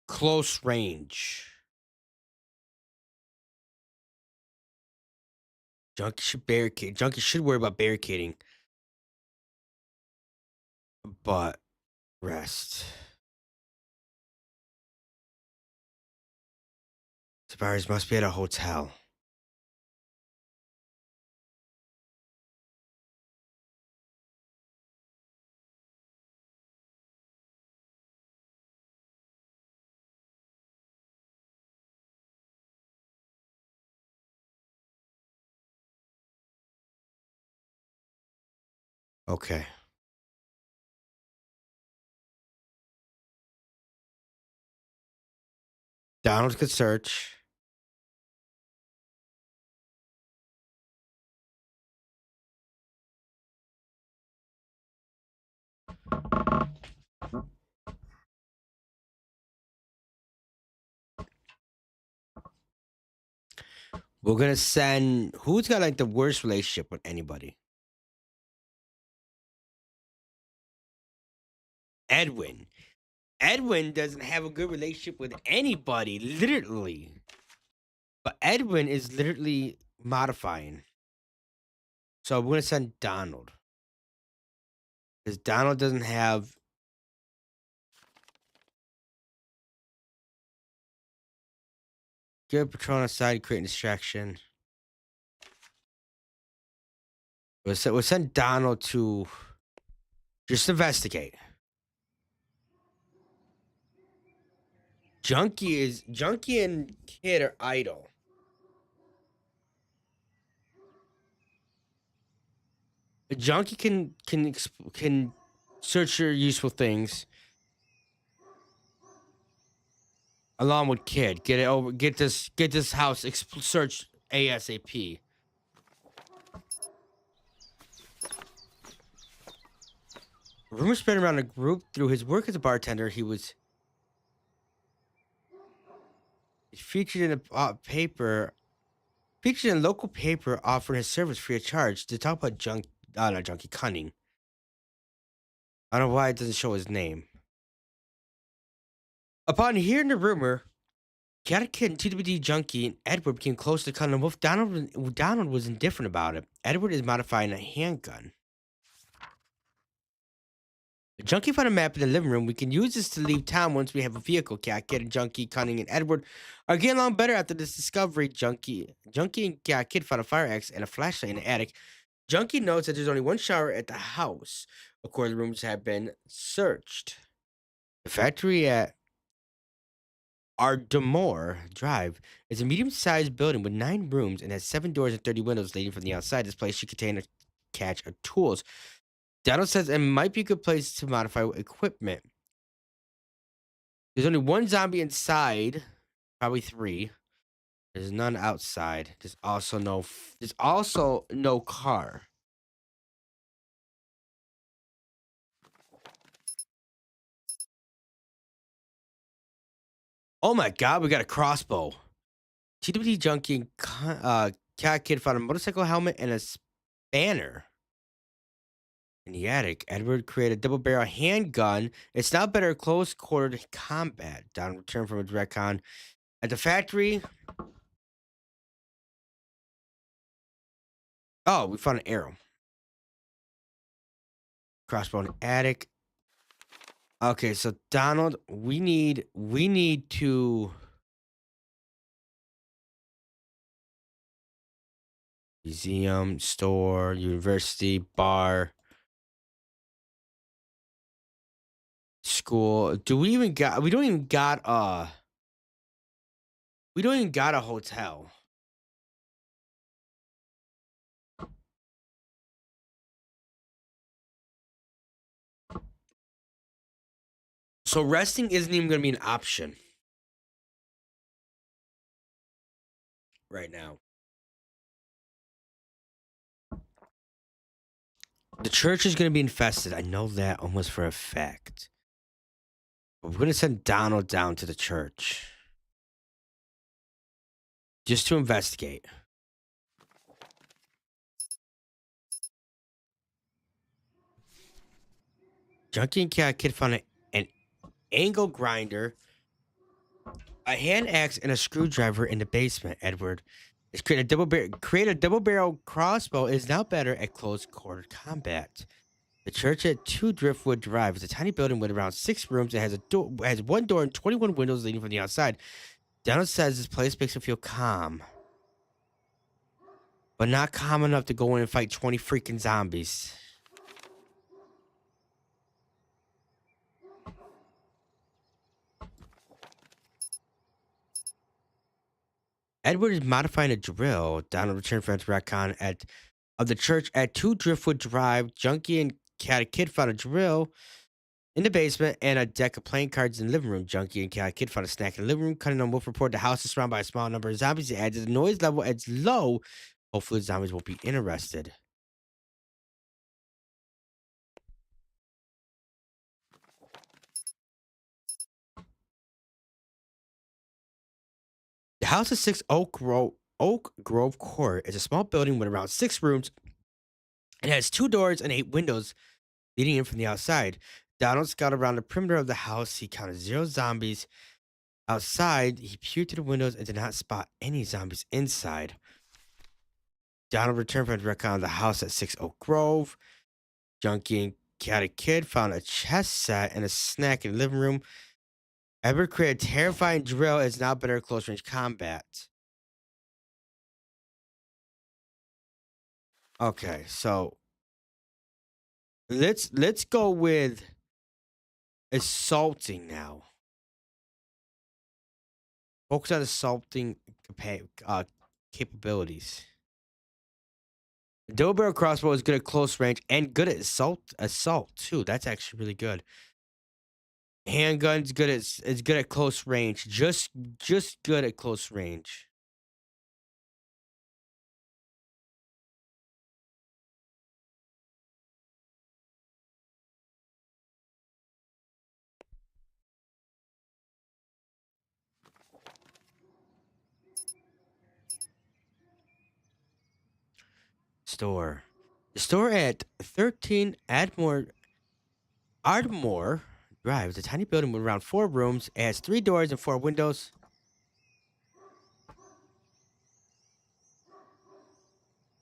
close range. Junkie should barricade. Junkie should worry about barricading, but rest. Survivors must be at a hotel. Okay. Donald could search. We're gonna send. Who's got like the worst relationship with anybody? Edwin. Edwin doesn't have a good relationship with anybody, literally. But Edwin is literally modifying. So we're gonna send Donald. Because Donald doesn't have good patrol on the side, creating distraction. We'll send Donald to just investigate. Junkie and Kid are idle. A junkie can search for useful things, along with Kid. Get this house searched ASAP. Rumors spread around the group through his work as a bartender. He was featured in a local paper, offering his service free of charge. To talk about not junkie, Cunning. I don't know why it doesn't show his name. Upon hearing the rumor, Cat Kid and TWD Junkie and Edward became close to Cunning. Both Donald was indifferent about it. Edward is modifying a handgun. The Junkie found a map in the living room. We can use this to leave town once we have a vehicle. Cat Kid and Junkie, Cunning, and Edward are getting along better after this discovery. Junkie and Cat Kid found a fire axe and a flashlight in the attic. Junkie notes that there's only one shower at the house. Of course, the rooms have been searched. The factory at Ardmore Drive is a medium-sized building with 9 rooms and has 7 doors and 30 windows leading from the outside. This place should contain a cache of tools. Donald says it might be a good place to modify equipment. There's only one zombie inside, probably 3. There's none outside. There's also no car. Oh my god, we got a crossbow. TWD junkie and cat kid found a motorcycle helmet and a spanner in the attic. Edward created a double barrel handgun. It's now better at close quarter combat. Don returned from a direct con at the factory. Oh, we found an arrow. Crossbow in the attic. Okay, so Donald, we need to museum, store, university, bar, school. Do we even got we don't even got a hotel. So resting isn't even gonna be an option right now. The church is gonna be infested. I know that almost for a fact. But we're gonna send Donald down to the church. Just to investigate. Junkie and Cat Kid found an angle grinder, a hand axe, and a screwdriver in the basement. Edward has create a double barrel crossbow is now better at close quarter combat. The church at 2 Driftwood Drive is a tiny building with around 6 rooms. It has one door and 21 windows leading from the outside. Donald says this place makes him feel calm, but not calm enough to go in and fight 20 freaking zombies. Edward is modifying a drill. Donald returned from his retcon of the church at 2 Driftwood Drive. Junkie and Cat Kid found a drill in the basement and a deck of playing cards in the living room. Junkie and Cat Kid found a snack in the living room. Cutting on Wolf report, the house is surrounded by a small number of zombies. It adds the noise level adds low. Hopefully, the zombies won't be interested. The house at 6 Oak Grove Court is a small building with around 6 rooms. It has 2 doors and 8 windows leading in from the outside. Donald scouted around the perimeter of the house. He counted 0 zombies outside. He peered through the windows and did not spot any zombies inside. Donald returned from his recon of the house at 6 Oak Grove. Junkie and Cat Kid found a chess set and a snack in the living room. Edward created a terrifying drill. Is now better at close range combat. Okay, so let's go with assaulting now. Focus on assaulting capabilities. Double barrel crossbow is good at close range and good at assault too. That's actually really good. Handgun's good at is good at close range. Just good at close range. Store. The store at 13 Ardmore Drive is a tiny building with around 4 rooms. It has 3 doors and 4 windows.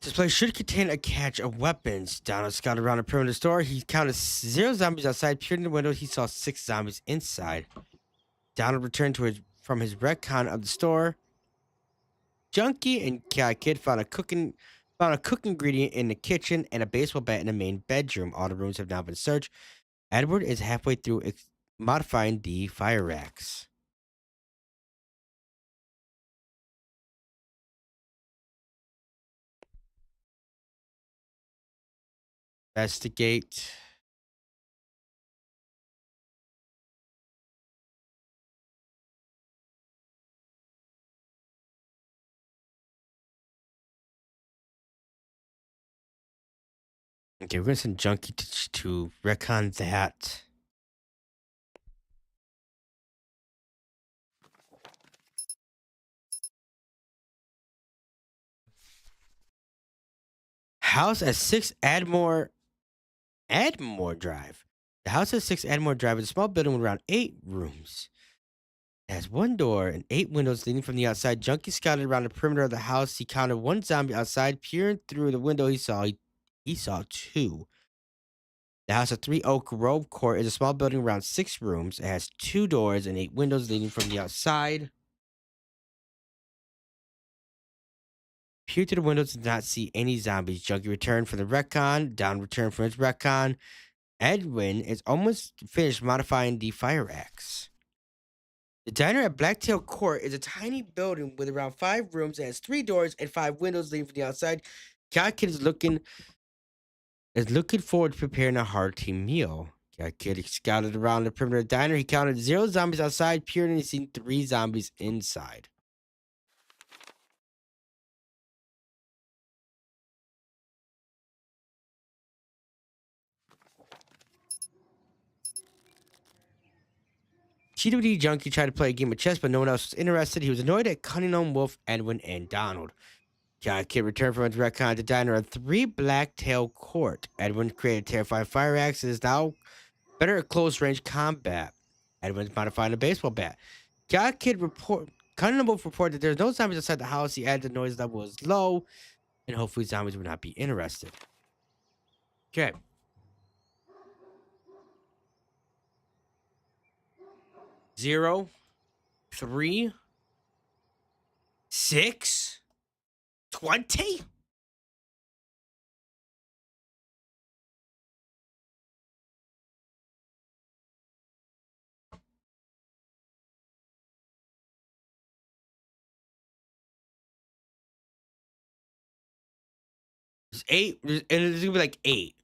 This place should contain a cache of weapons. Donald scouted around the perimeter of the store. He counted 0 zombies outside. Peered in the window. He saw 6 zombies inside. Donald returned from his retcon of the store. Junkie and Cat Kid found a cooking ingredient in the kitchen and a baseball bat in the main bedroom. All the rooms have now been searched. Edward is halfway through modifying the fire axe. Investigate. Okay, we're gonna send Junkie to recon that. House at 6 Admore Drive. The house at 6 Admore Drive is a small building with around 8 rooms. It has one door and 8 windows leading from the outside. Junkie scouted around the perimeter of the house. He counted one zombie outside. Peering through the window, he saw 2. The house at 3 Oak Grove Court is a small building around 6 rooms. It has 2 doors and 8 windows leading from the outside. Peered through the windows, did not see any zombies. Junkie returned from the retcon. Down returned from his retcon. Edwin is almost finished modifying the fire axe. The diner at Blacktail Court is a tiny building with around 5 rooms. It has 3 doors and 5 windows leading from the outside. Cat Kid is looking forward to preparing a hearty meal. Cat Kid scouted around the perimeter of the diner. He counted 0 zombies outside. Peered and he seen 3 zombies inside. GWD Junkie tried to play a game of chess, but no one else was interested. He was annoyed at Cunningham, Wolf, Edwin, and Donald. Cat Kid returned from his retcon to diner at 3 Blacktail Court. Edwin created a terrifying fire axe and is now better at close range combat. Edwin's modifying a baseball bat. Cat Kid Cunningham Wolf reported that there's no zombies outside the house. He added the noise level was low, and hopefully zombies would not be interested. Okay. 0, 3, 6, 20? There's 8, and there's gonna be like 8.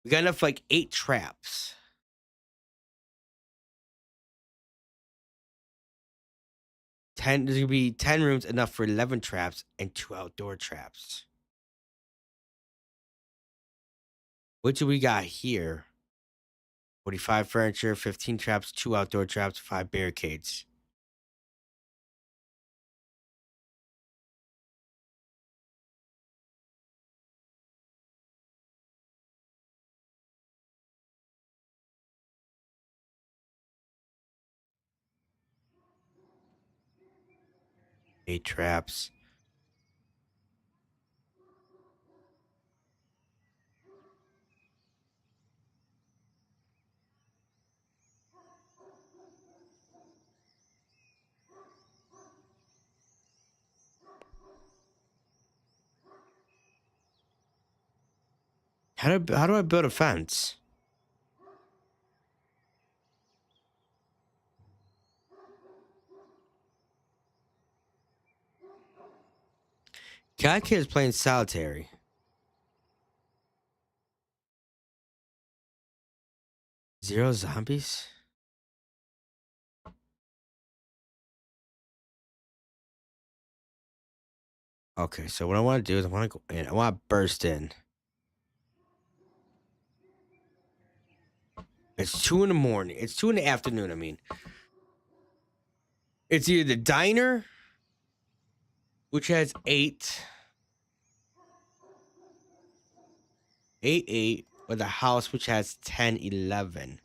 We got enough for like 8 traps. 10, there's gonna be 10 rooms, enough for 11 traps and 2 outdoor traps. What do we got here? 45 furniture, 15 traps, 2 outdoor traps, 5 barricades. Eight traps. How do I build a fence? Cat Kid is playing solitary. Zero zombies? Okay, so what I want to do is I want to go in. I want to burst in. It's 2 in the morning. It's 2 in the afternoon, I mean. It's either the diner, which has 8, 8, or the house, which has 10, 11.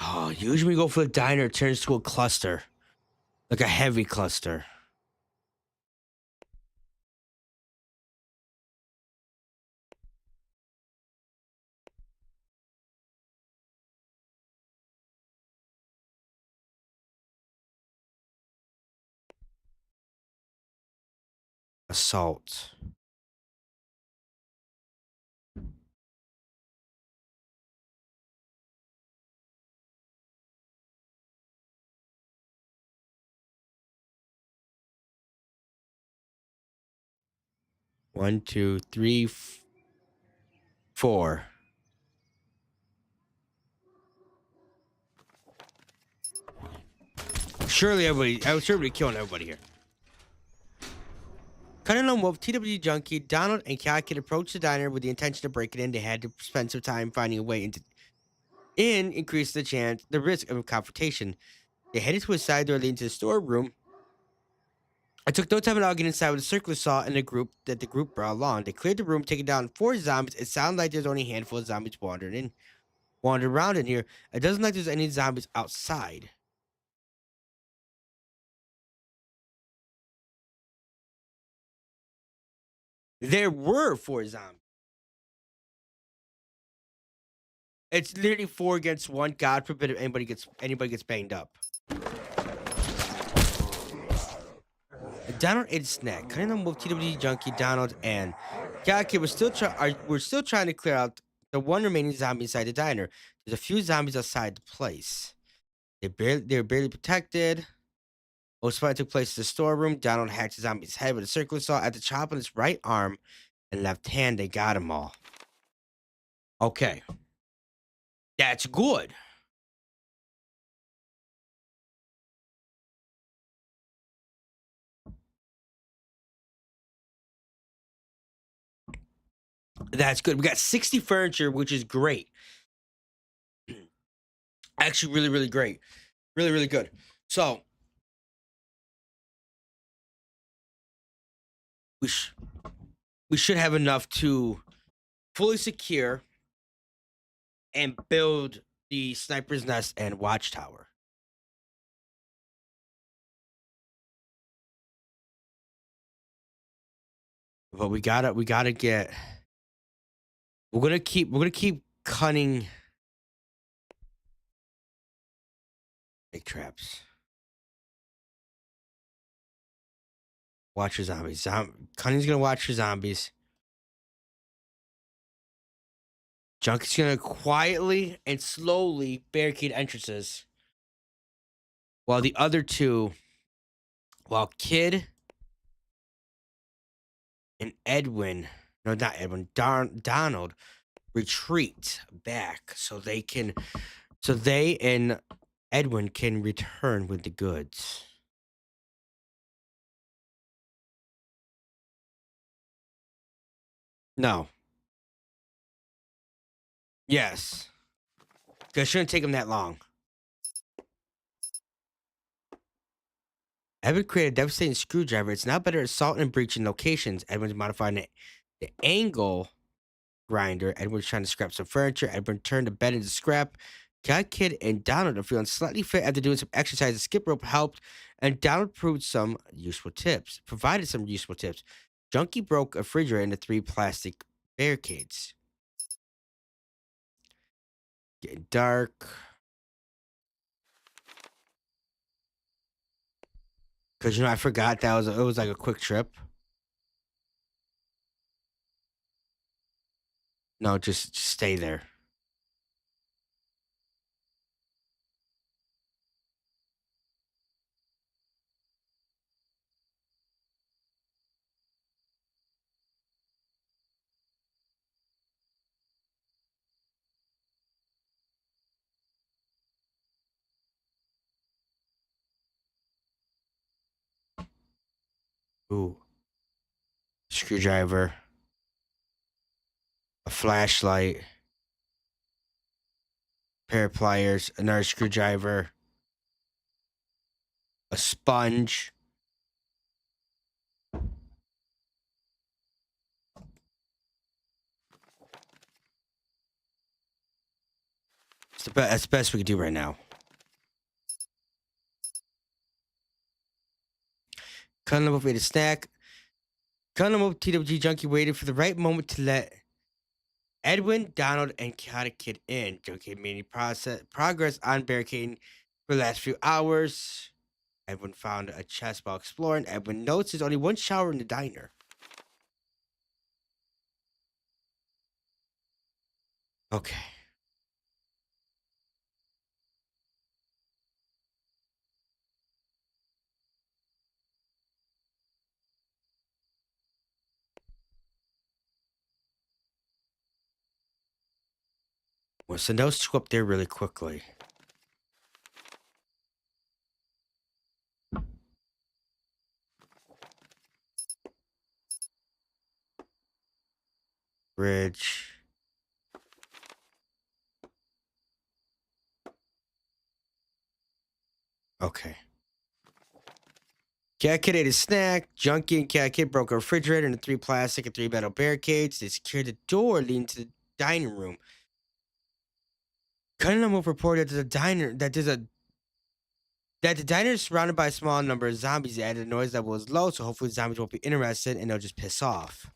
Oh, usually we go for the diner, it turns to a cluster. Like a heavy cluster. Assault. One, two, three, 4. Surely everybody, I was surely killing everybody here. Cutting on Wolf, TWG Junkie, Donald, and Calkid approached the diner with the intention of breaking in. They had to spend some time finding a way increase the risk of a confrontation. They headed to a side door leading to the storeroom. It took no time at all getting inside with a circular saw and the group brought along. They cleared the room, taking down 4 zombies. It sounded like there's only a handful of zombies wandered around in here. It doesn't like there's any zombies outside. There were 4 zombies. It's literally 4 against 1. God forbid if anybody gets banged up. Donald ate a snack. Cutting on with TWG Junkie, Donald, and Calkid we're still trying to clear out the one remaining zombie inside the diner. There's a few zombies they place. They were barely protected. Most fight took place in the storeroom. Donald hacked the zombie's head with a circular saw at the chop on his right arm and left hand. They got him all. Okay. That's good. That's good. We got 60 furniture, which is great. Actually, really, really great. Really, really good. So, we should have enough to fully secure and build the sniper's nest and watchtower. But we gotta get. We're gonna keep cunning egg traps. Watch your zombies. Cunning's gonna watch your zombies. Junkie's gonna quietly and slowly barricade entrances. While the other two, while Kid and Edwin, no, not Edwin, Donald, retreat back so they and Edwin can return with the goods. No. Yes. It shouldn't take him that long. Edwin created a devastating screwdriver. It's now better at assault and breaching locations. Edwin's modifying the angle grinder. Edwin's trying to scrap some furniture. Edwin turned the bed into scrap. Got Kid and Donald are feeling slightly fit after doing some exercise. The skip rope helped, and Donald provided some useful tips. Junkie broke a refrigerator into 3 plastic barricades. Getting dark. Because, I forgot it was like a quick trip. No, just stay there. Ooh. Screwdriver. A flashlight. Pair of pliers. Another screwdriver. A sponge. That's the best we can do right now. Cutting up ate a snack. Cutting up TWG Junkie waited for the right moment to let Edwin, Donald, and Chaotic Kid in. Junkie made progress on barricading for the last few hours. Edwin found a chest while exploring. Edwin notes there's only one shower in the diner. Okay. We'll send those 2 up there really quickly. Bridge. Okay. Cat Kid ate a snack. Junkie and Cat Kid broke a refrigerator into 3 plastic and 3 metal barricades. They secured the door leading to the dining room. Cunningham reported to the diner that the diner is surrounded by a small number of zombies. They added a noise level was low, so hopefully zombies won't be interested and they'll just piss off.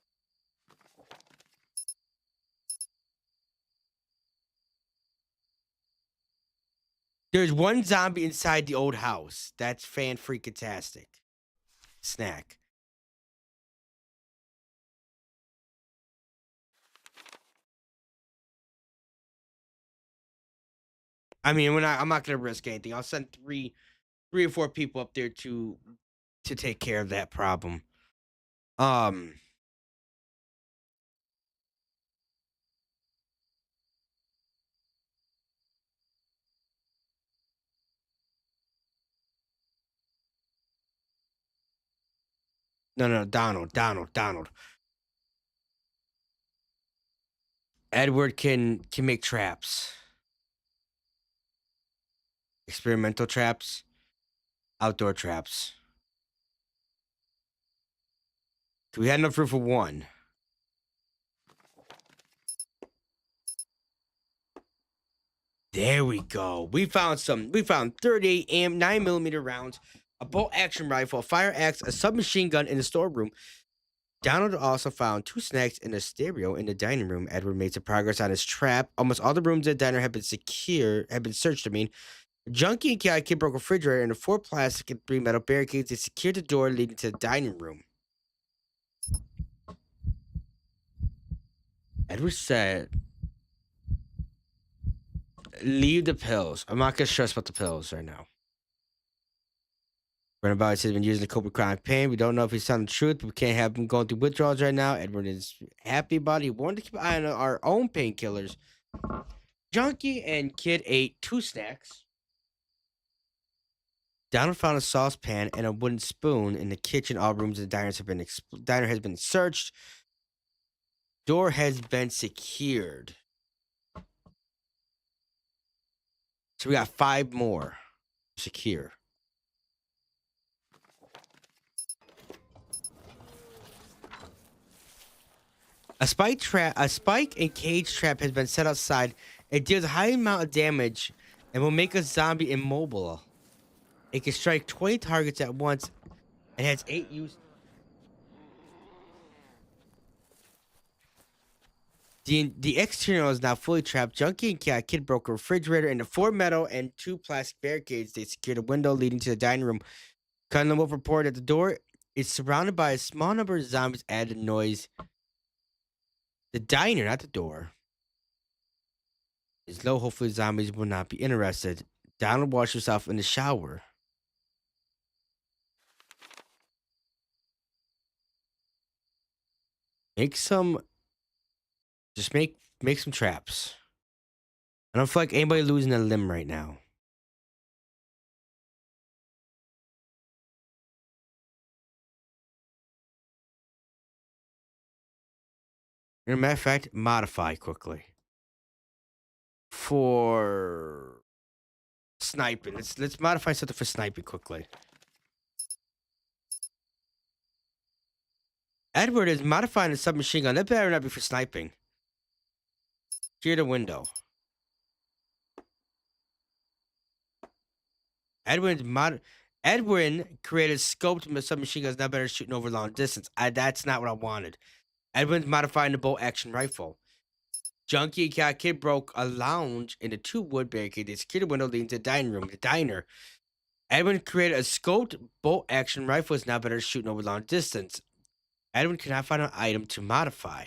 There's one zombie inside the old house. That's fan-freaking-tastic. Snack. I mean, I'm not gonna risk anything. I'll send three or four people up there to take care of that problem. Um, no, Donald. Edward can make traps. Experimental traps, outdoor traps. We had enough room for one. There we go. We found 38 9mm rounds, a bolt action rifle, a fire axe, a submachine gun in the storeroom. Donald also found 2 snacks and a stereo in the dining room. Edward made some progress on his trap. Almost all the rooms in the diner had been searched. Junkie and Cat Kid broke a refrigerator into 4 plastic and 3 metal barricades. They secured the door leading to the dining room. Edward said, leave the pills. I'm not going to stress about the pills right now. Runabout has been using the cope with chronic pain. We don't know if he's telling the truth, but we can't have him going through withdrawals right now. Edward is happy about it. He wanted to keep an eye on our own painkillers. Junkie and Kid ate 2 snacks. Donald found a saucepan and a wooden spoon in the kitchen. All rooms in the diner has been searched. Door has been secured. So we got 5 more secure. A spike and cage trap has been set outside. It deals a high amount of damage and will make a zombie immobile. It can strike 20 targets at once and has 8 use. The external is now fully trapped. Junkie and Cat Kid broke a refrigerator into 4 metal and 2 plastic barricades. They secured a window leading to the dining room. Cunningham reported that the door is surrounded by a small number of zombies. Added noise. The diner, not the door, is low. Hopefully, zombies will not be interested. Donald washed himself in the shower. Make some. Just make some traps. I don't feel like anybody losing a limb right now. As a matter of fact, modify quickly for sniping. Let's modify something for sniping quickly. Edward is modifying a submachine gun. That better not be for sniping. Clear the window. Edwin created scoped submachine guns. Now better shooting over long distance. That's not what I wanted. Edwin's modifying the bolt action rifle. Junkie and Cat Kid broke a lounge into 2 wood barricades. They secured a window leading to the dining room, the diner. Edwin created a scoped bolt action rifle. Is now better shooting over long distance. Edwin cannot find an item to modify.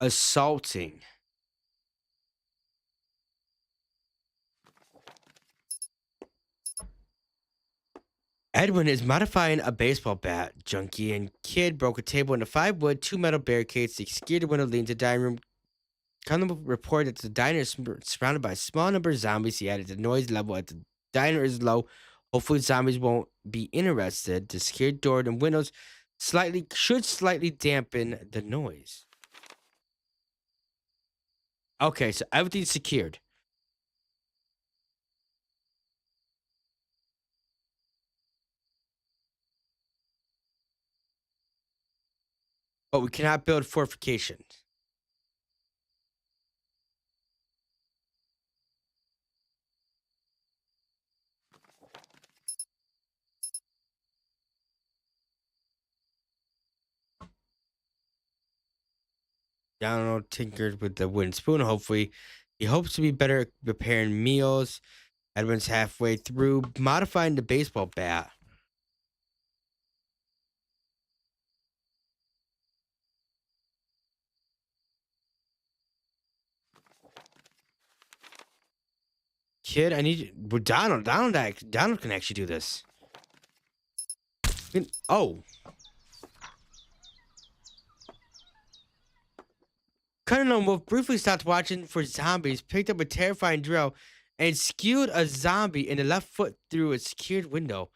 Assaulting. Edwin is modifying a baseball bat. Junkie and Kid broke a table into 5 wood, 2 metal barricades. They secured the window leading to the dining room. Cannibal reported that the diner is surrounded by a small number of zombies. He added the noise level at the diner is low. Hopefully, zombies won't be interested. The secured door and windows slightly dampen the noise. Okay, so everything's secured. But we cannot build fortifications. Donald tinkered with the wooden spoon. Hopefully, he hopes to be better at preparing meals. Edwin's halfway through modifying the baseball bat. Kid, I need you. Well, Donald can actually do this. Oh, Colonel Wolf briefly stopped watching for zombies, picked up a terrifying drill, and skewed a zombie in the left foot through a secured window.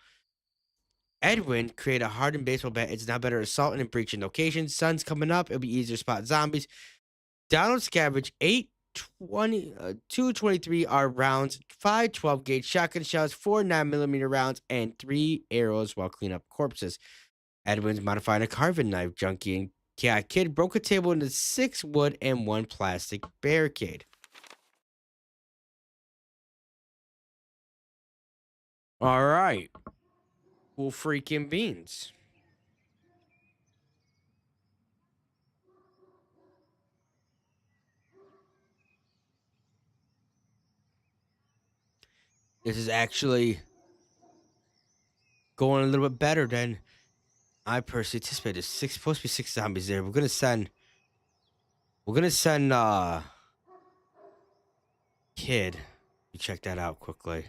Edwin created a hardened baseball bat. It's now better at assaulting and breaching locations. Sun's coming up. It'll be easier to spot zombies. Donald scavenged 223 R rounds, 5 12-gauge shotgun shells, 4 9mm rounds, and 3 arrows while cleaning up corpses. Edwin's modifying a carving knife junkie and Kid broke a table into 6 wood and 1 plastic barricade. All right. Cool freaking beans. This is actually going a little bit better than I personally anticipated. Supposed to be 6 zombies there. We're gonna send Kid. You check that out quickly.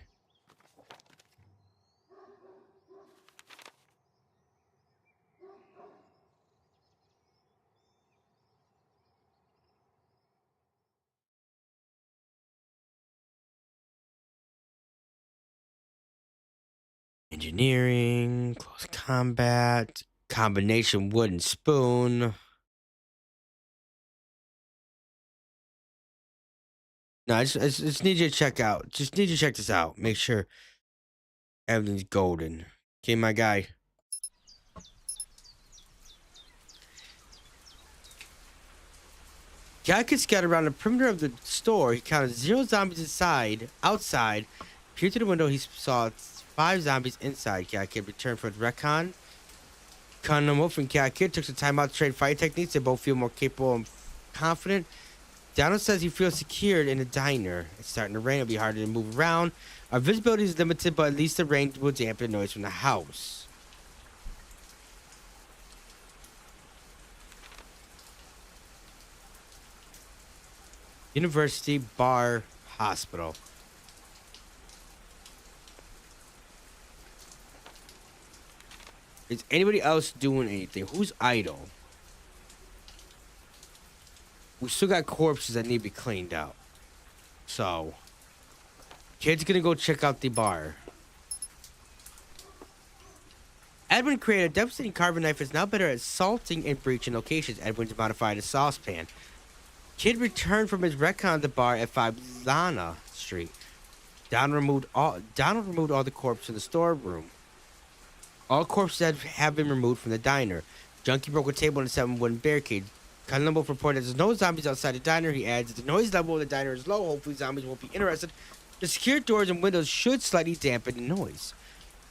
Engineering, close combat, combination wooden spoon. No, I just need you to check out. Just need you to check this out. Make sure everything's golden. Okay, my guy. Guy could scatter around the perimeter of the store. He counted 0 zombies outside. Peered through the window. He saw 5 zombies inside. Guy Kid returned for the recon. Colonel Wolf and Cat Kid took some time out to trade fight techniques. They both feel more capable and confident. Donald says he feels secured in the diner. It's starting to rain. It'll be harder to move around. Our visibility is limited, but at least the rain will dampen the noise from the house. University Bar Hospital. Is anybody else doing anything? Who's idle? We still got corpses that need to be cleaned out. So, Kid's gonna go check out the bar. Edwin created a devastating carving knife. Is now better at salting and breaching locations. Edwin's modified a saucepan. Kid returned from his recon at the bar at 5 Lana Street. Donald removed all the corpses in the storeroom. All corpses have been removed from the diner. Junkie broke a table and 7 wooden barricade. Colonel reported there's no zombies outside the diner. He adds that the noise level of the diner is low. Hopefully zombies won't be interested. The secured doors and windows should slightly dampen the noise.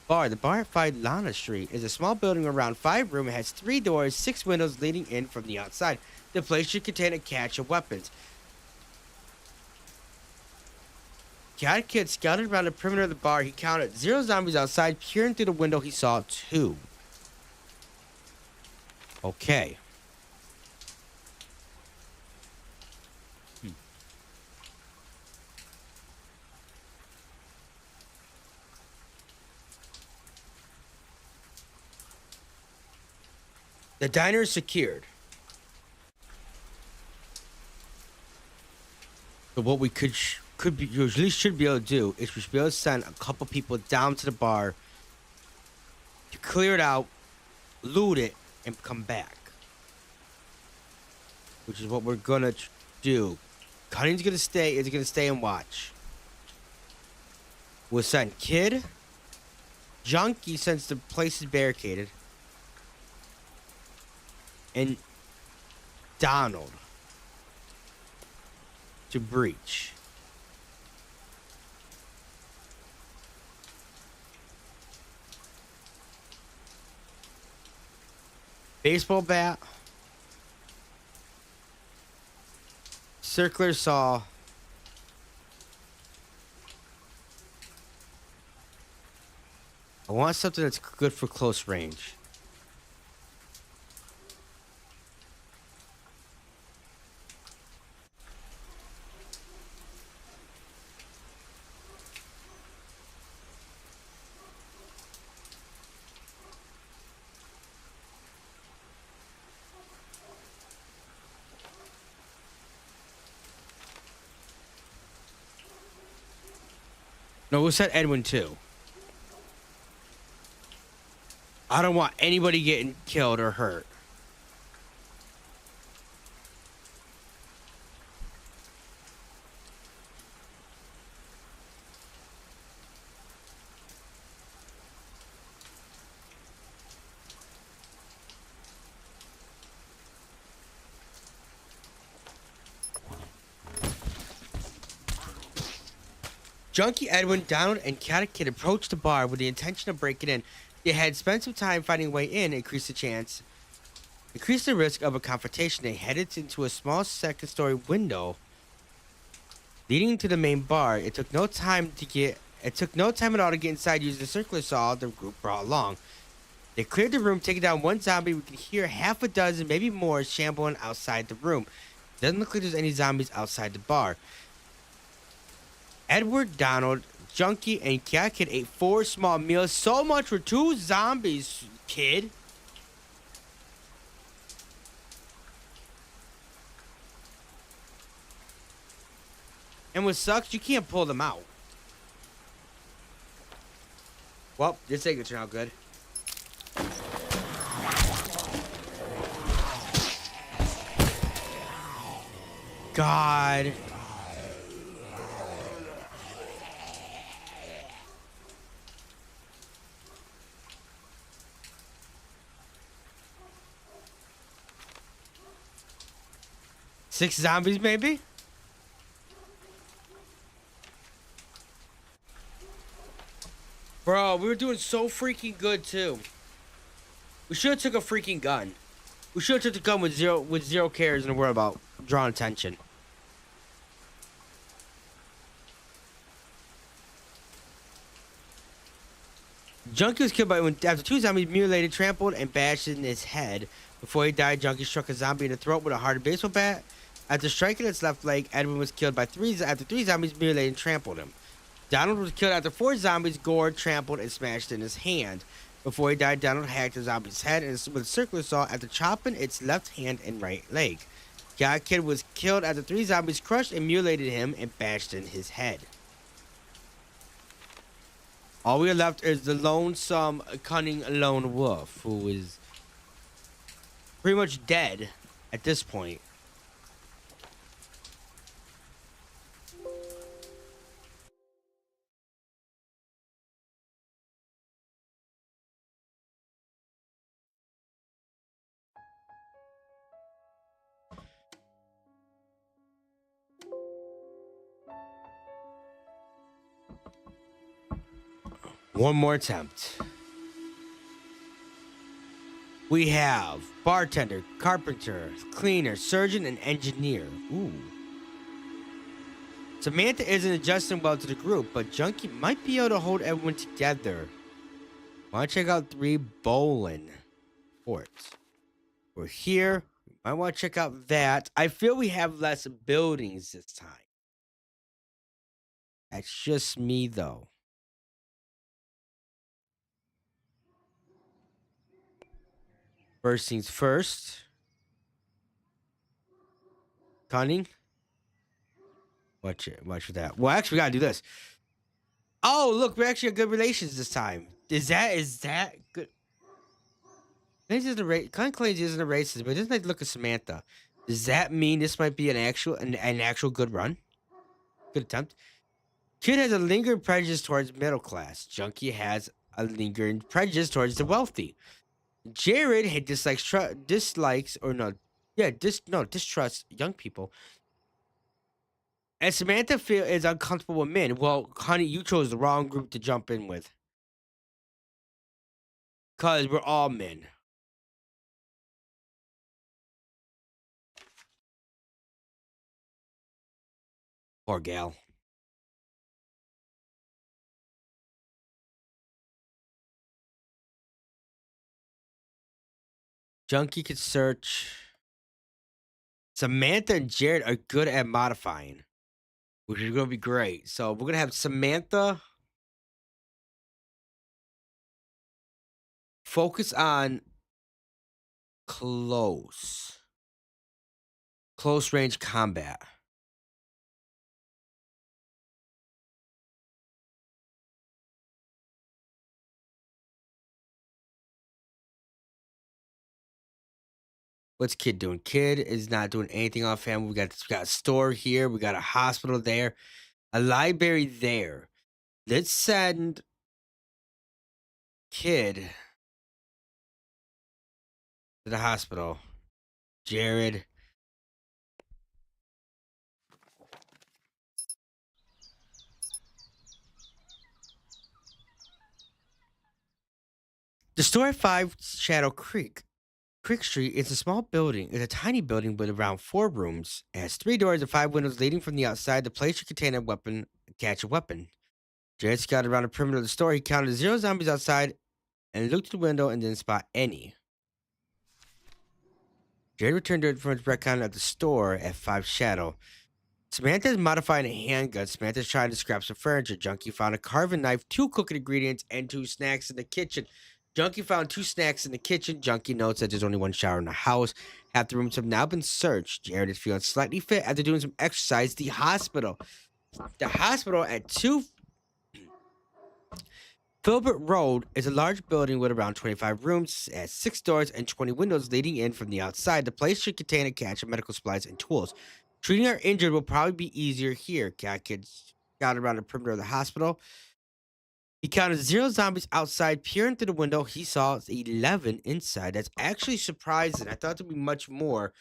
The bar at 5 Lana Street is a small building around 5 rooms. It has 3 doors, 6 windows leading in from the outside. The place should contain a cache of weapons. Cat Kid scouted around the perimeter of the bar. He counted 0 zombies outside. Peering through the window, he saw 2. Okay. The diner is secured. So what we could be usually should be able to do is we should be able to send a couple people down to the bar to clear it out, loot it, and come back. Which is what we're gonna do. Cunning's gonna stay. Is gonna stay and watch. We'll send Kid, Junkie since the place is barricaded, and Donald to breach. Baseball bat, circular saw, I want something that's good for close range. No, we'll set Edwin too. I don't want anybody getting killed or hurt. Junkie Edwin, Donald, and Cat Kid approached the bar with the intention of breaking in. They had spent some time finding a way in, increased the risk of a confrontation. They headed into a small second-story window leading to the main bar. It took no time at all to get inside using the circular saw the group brought along. They cleared the room, taking down one zombie. We could hear half a dozen, maybe more, shambling outside the room. Doesn't look like there's any zombies outside the bar. Edward, Donald, Junkie, and Cat Kid ate 4 small meals. So much for 2 zombies, kid. And what sucks, you can't pull them out. Well, this ain't gonna turn out good. God. Six zombies, maybe? Bro, we were doing so freaking good, too. We should have took a freaking gun. We should have took the gun with zero cares in the world about drawing attention. Junkie was killed after 2 zombies mutilated, trampled, and bashed in his head. Before he died, Junkie struck a zombie in the throat with a hard baseball bat. After striking its left leg, Edwin was killed after 3 zombies mutilated and trampled him. Donald was killed after 4 zombies gored, trampled, and smashed in his hand. Before he died, Donald hacked the zombie's head with a circular saw after chopping its left hand and right leg. God Kid was killed after 3 zombies crushed and mutilated him and bashed in his head. All we are left is the lonesome, cunning lone wolf, who is pretty much dead at this point. One more attempt. We have bartender, carpenter, cleaner, surgeon, and engineer. Ooh. Samantha isn't adjusting well to the group, but Junkie might be able to hold everyone together. Want to check out 3 bowling forts. We're here. I want to check out that. I feel we have less buildings this time. That's just me, though. First things first. Cunning. Watch for that. Well, actually, we gotta do this. Oh, look, we actually have good relations this time. Is that good? Kind of claims isn't a racist, but doesn't like look at Samantha. Does that mean this might be an actual good run? Good attempt. Kid has a lingering prejudice towards middle class. Junkie has a lingering prejudice towards the wealthy. Jared had dislikes or no, yeah, distrusts young people. And Samantha is uncomfortable with men. Well, honey, you chose the wrong group to jump in with. Cause we're all men. Poor gal. Junkie could search. Samantha and Jared are good at modifying, which is gonna be great. So we're gonna have Samantha focus on close, close range combat. What's Kid doing? Kid is not doing anything off him. We got a store here. We got a hospital there, a library there. Let's send Kid to the hospital. Jared. The store at 5 Shadow Creek. Creek Street is a small building. It's a tiny building with around 4 rooms. It has 3 doors and 5 windows leading from the outside. The place should contain a weapon, catch a weapon. Jared scouted around the perimeter of the store. He counted 0 zombies outside and looked through the window and didn't spot any. Jared returned to from his retcon at the store at 5 Shadow. Samantha's modifying a handgun. Samantha's trying to scrap some furniture. Junkie found a carving knife, 2 cooking ingredients, and 2 snacks in the kitchen. Junkie found 2 snacks in the kitchen. Junkie notes that there's only 1 shower in the house. Half the rooms have now been searched. Jared is feeling slightly fit after doing some exercise. The hospital. The hospital at 2 Filbert Road is a large building with around 25 rooms, it has 6 doors and 20 windows leading in from the outside. The place should contain a cache of medical supplies and tools. Treating our injured will probably be easier here. Cat Kid scouted around the perimeter of the hospital. He counted 0 zombies outside. Peering through the window, he saw 11 inside. That's actually surprising. I thought there'd be much more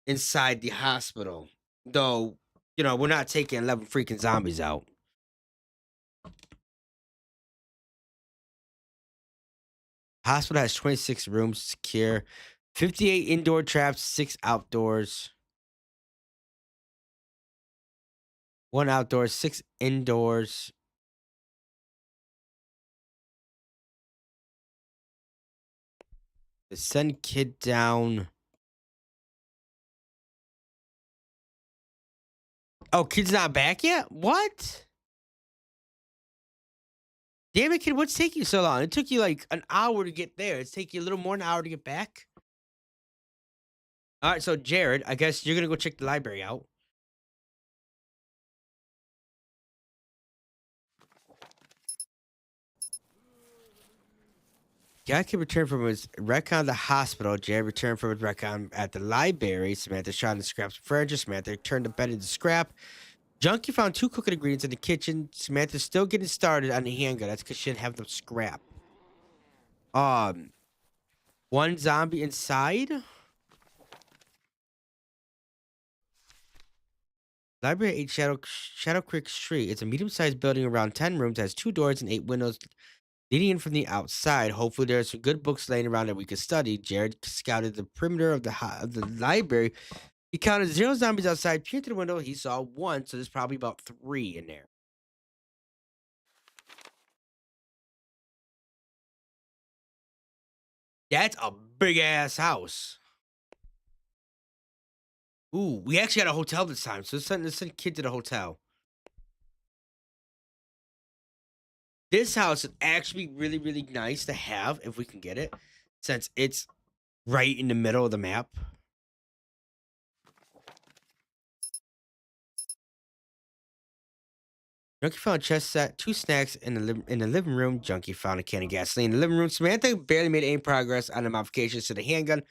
inside the hospital. Though, we're not taking 11 freaking zombies out. Hospital has 26 rooms secure, 58 indoor traps, 6 outdoors, 1 outdoors, 6 indoors. Send Kid down. Oh, Kid's not back yet? What? Damn it, Kid, what's taking you so long? It took you like an hour to get there. It's taking you a little more than an hour to get back. All right, so Jared, I guess you're going to go check the library out. Guy can return from his recon at the hospital. Jared returned from his recon at the library. Samantha's trying to scrap some furniture. Samantha turned the bed into scrap. Junkie found 2 cooking ingredients in the kitchen. Samantha's still getting started on the handgun. That's because she didn't have them scrap. 1 zombie inside. Library 8 Shadow Creek Street. It's a medium-sized building around 10 rooms. It has 2 doors and 8 windows leading in from the outside. Hopefully, there are some good books laying around that we could study. Jared scouted the perimeter of the library. He counted 0 zombies outside. Peered through the window. He saw 1, so there's probably about 3 in there. That's a big-ass house. Ooh, we actually had a hotel this time, so let's send Kid to the hotel. This house is actually really, really nice to have if we can get it, since it's right in the middle of the map. Junkie found a chest set, two snacks in the living room. Junkie found a can of gasoline in the living room. Samantha barely made any progress on the modifications to the handgun.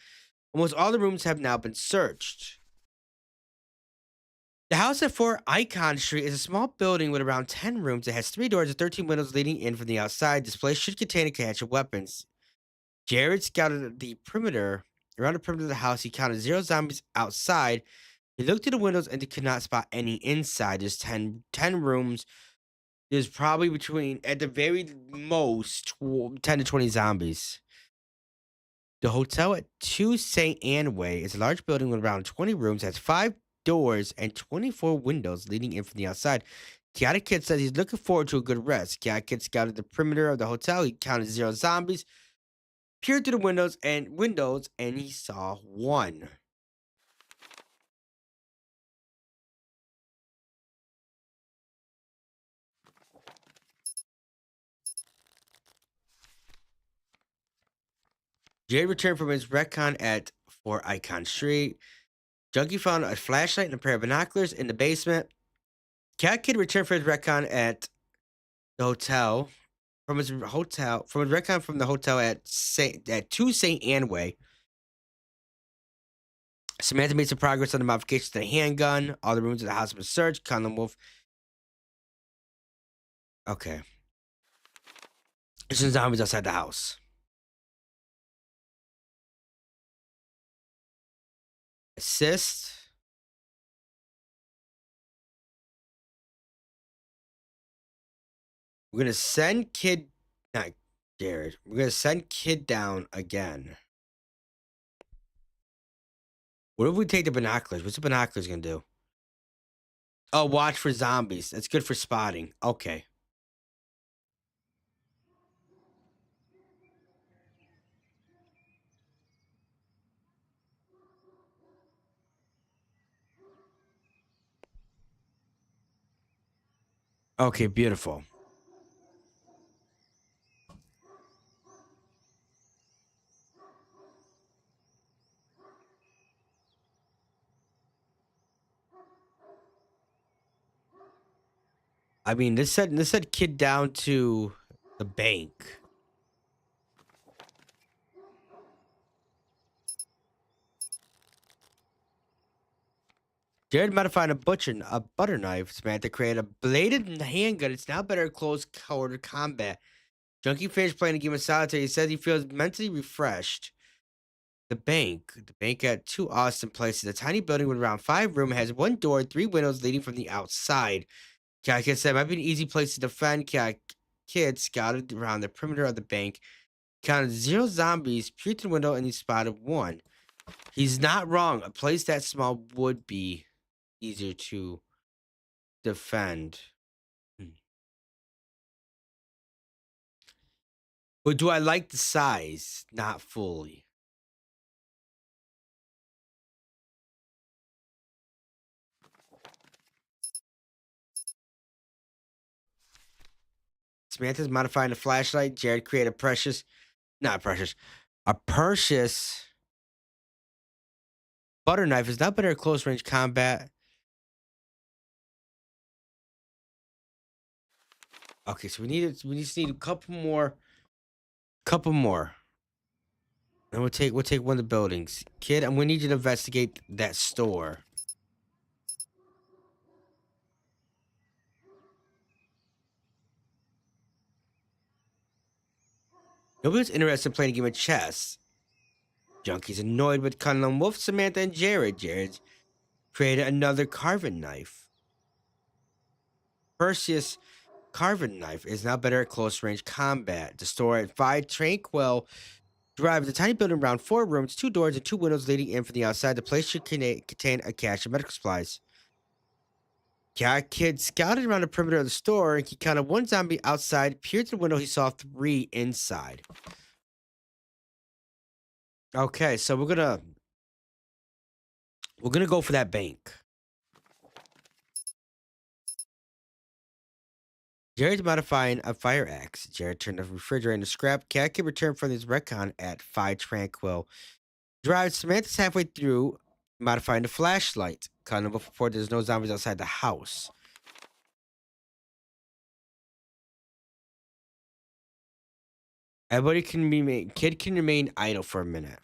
Almost all the rooms have now been searched. The house at 4 Icon Street is a small building with around 10 rooms. It has 3 doors and 13 windows leading in from the outside. This place should contain a cache of weapons. Jared scouted the perimeter. Around the perimeter of the house, he counted 0 zombies outside. He looked through the windows and could not spot any inside. There's 10 rooms. There's probably between, at the very most, 10 to 20 zombies. The hotel at 2 St. Anne Way is a large building with around 20 rooms, has 5 doors and 24 windows leading in from the outside. Chaotic Kid says he's looking forward to a good rest. Chaotic Kid scouted the perimeter of the hotel. He counted 0 zombies, peered through the windows, and he saw one. Jared returned from his recon at 4 Icon Street. Junkie found a flashlight and a pair of binoculars in the basement. Cat Kid returned from his recon at the hotel. From his recon from the hotel at 2 St. Anne Way. Samantha made some progress on the modifications to the handgun. All the rooms of the house were searched. Condom Wolf. Okay. There's some zombies outside the house. Assist. We're gonna send Kid, not Jared. We're gonna send Kid down again. What if we take the binoculars? What's the binoculars gonna do? Oh, watch for zombies. That's good for spotting. Okay. Okay, beautiful. I mean, this said Kid down to the bank. Jared modified a butter knife. Samantha created a bladed handgun. It's now better at close quarter combat. Junkie finished playing a game of solitaire. He says he feels mentally refreshed. The bank. The bank at 2 Austin Places. A tiny building with around 5 rooms has 1 door and 3 windows leading from the outside. Cat Kid said, might be an easy place to defend. Cat Kid scouted around the perimeter of the bank, counted 0 zombies, peered through the window, and he spotted 1. He's not wrong. A place that small would be easier to defend. But do I like the size? Not fully. Samantha's modifying the flashlight. Jared created a precious butter knife is not better at close range combat. Okay, so we just need a couple more. And we'll take one of the buildings. Kid, I'm gonna need you to investigate that store. Nobody's interested in playing a game of chess. Junkie's annoyed with Cunlum Wolf, Samantha, and Jared. Jared's created another carving knife. Perseus carving knife is now better at close range combat. The store at 5 Tranquil Drive is a tiny building around 4 rooms, 2 doors, and 2 windows leading in from the outside. The place should contain a cache of medical supplies. Cat Kid scouted around the perimeter of the store and he counted 1 zombie outside. Peered through the window, he saw 3 inside. Okay, so we're gonna go for that bank. Jared's modifying a fire axe. Jared turned the refrigerator into scrap. Cat Kid returned from his recon at 5 Tranquil Drive. Samantha's halfway through modifying the flashlight. Kind of before there's no zombies outside the house. Everybody can remain. Kid can remain idle for a minute.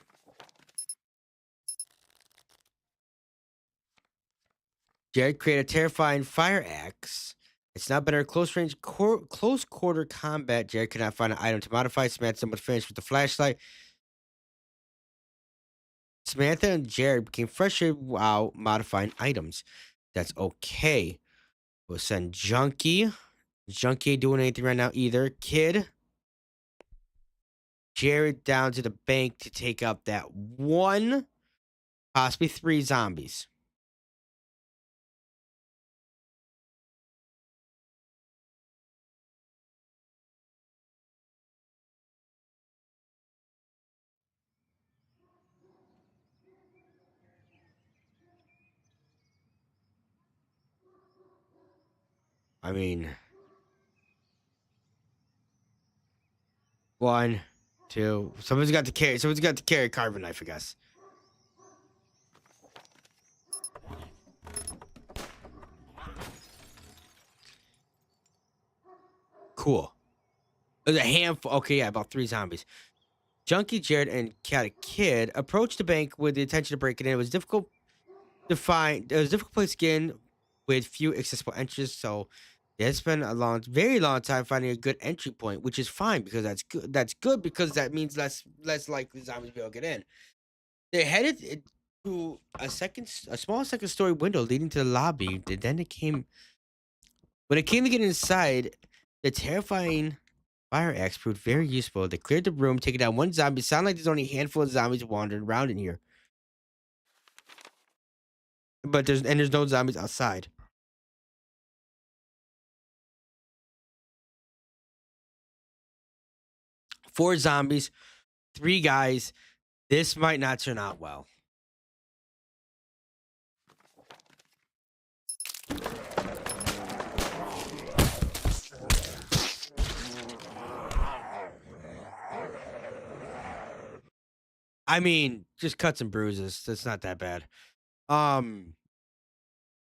Jared created a terrifying fire axe. It's not better at close range, close quarter combat. Jared could not find an item to modify. Samantha would finish with the flashlight. Samantha and Jared became frustrated while modifying items. That's okay. We'll send Junkie. Junkie ain't doing anything right now either. Kid. Jared down to the bank to take up that one, possibly 3 zombies. I mean, 1, 2. Someone's got to carry. Someone's got to carry a carving knife, I guess. Cool. There's a handful. Okay, yeah, about 3 zombies. Junkie, Jared, and Cat Kid approached the bank with the intention of breaking in. It was difficult to find. It was a difficult place to get in with few accessible entries, so they had spent a very long time finding a good entry point, which is fine because that's good. That's good because that means less likely zombies will be able to get in. They headed to a small second story window leading to the lobby. Then when it came to getting inside, the terrifying fire axe proved very useful. They cleared the room, taking down one zombie. Sound like there's only a handful of zombies wandering around in here, but there's no zombies outside. 4 zombies, 3 guys. This might not turn out well. I mean, just cuts and bruises. That's not that bad. Um,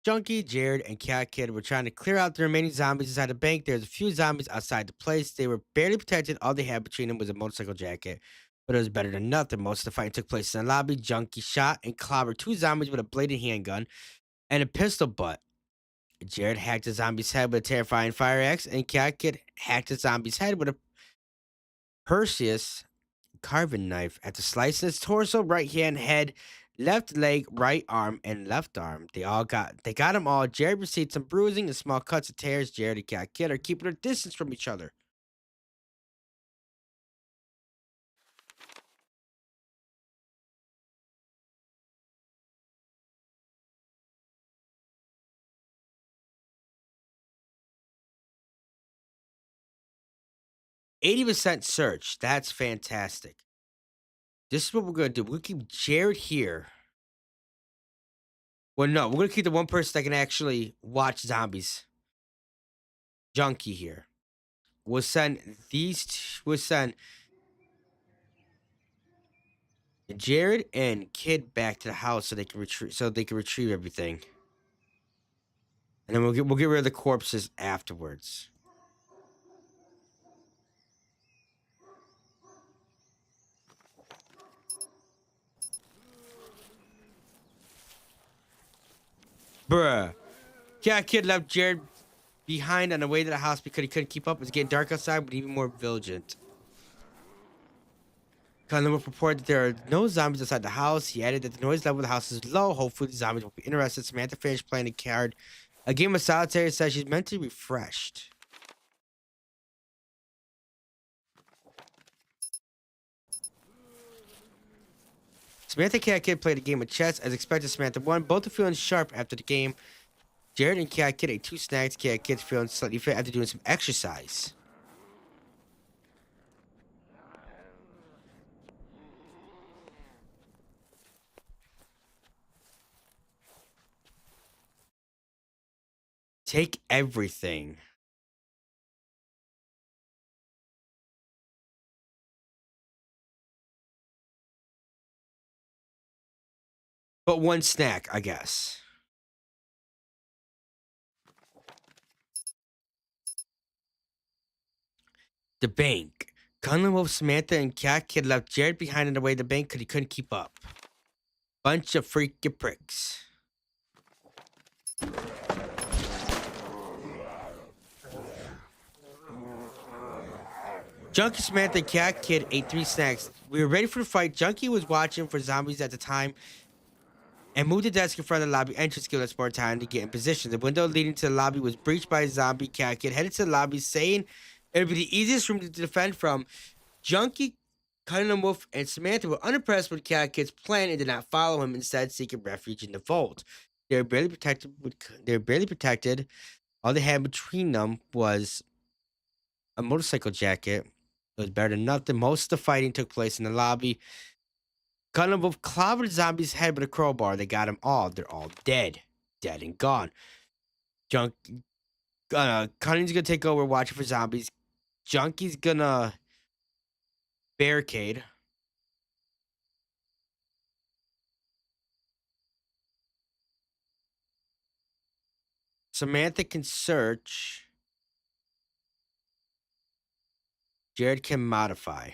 Junkie, Jared, and Cat Kid were trying to clear out the remaining zombies inside the bank. There's a few zombies outside the place. They were barely protected. All they had between them was a motorcycle jacket, but it was better than nothing. Most of the fighting took place in the lobby. Junkie shot and clobbered 2 zombies with a bladed handgun and a pistol butt. Jared hacked the zombie's head with a terrifying fire axe, and Cat Kid hacked the zombie's head with a Perseus carving knife. After slicing his torso, right hand, head, left leg, right arm, and left arm, they got them all. Jared received some bruising and small cuts and tears. Jared and Cat Kid are keeping their distance from each other. %80 search. That's fantastic. This is what we're gonna do. We're gonna keep Jared here. Well, no, we're gonna keep the one person that can actually watch zombies. Junkie here. We'll send Jared and Kid back to the house so they can retrieve everything. And then we'll get rid of the corpses afterwards. Bruh. Cat Kid left Jared behind on the way to the house because he couldn't keep up. It was getting dark outside, but even more vigilant. Conlon reported that there are no zombies outside the house. He added that the noise level of the house is low. Hopefully, the zombies will be interested. Samantha finished playing a card. A game of solitaire says she's mentally refreshed. Samantha and Cat Kid played a game of chess. As expected, Samantha won. Both are feeling sharp after the game. Jared and Cat Kid ate 2 snacks. Cat Kid's feeling slightly fit after doing some exercise. Take everything. But 1 snack, I guess. The bank. Gunman Wolf, Samantha, and Cat Kid left Jared behind in the way the bank because he couldn't keep up. Bunch of freaky pricks. Junkie, Samantha, and Cat Kid ate 3 snacks. We were ready for the fight. Junkie was watching for zombies at the time and moved the desk in front of the lobby entrance to give us more time to get in position. The window leading to the lobby was breached by a zombie. Cat Kid headed to the lobby, saying it would be the easiest room to defend from. Junkie, Cunningham Wolf, and Samantha were unimpressed with Cat Kid's plan and did not follow him, instead seeking refuge in the vault. They were barely protected. All they had between them was a motorcycle jacket. It was better than nothing. Most of the fighting took place in the lobby. Cunningham Wolf clobbered the zombie's head with a crowbar. They got them all. They're all dead. Dead and gone. Cunningham's gonna take over watching for zombies. Junkie's gonna barricade. Samantha can search. Jared can modify.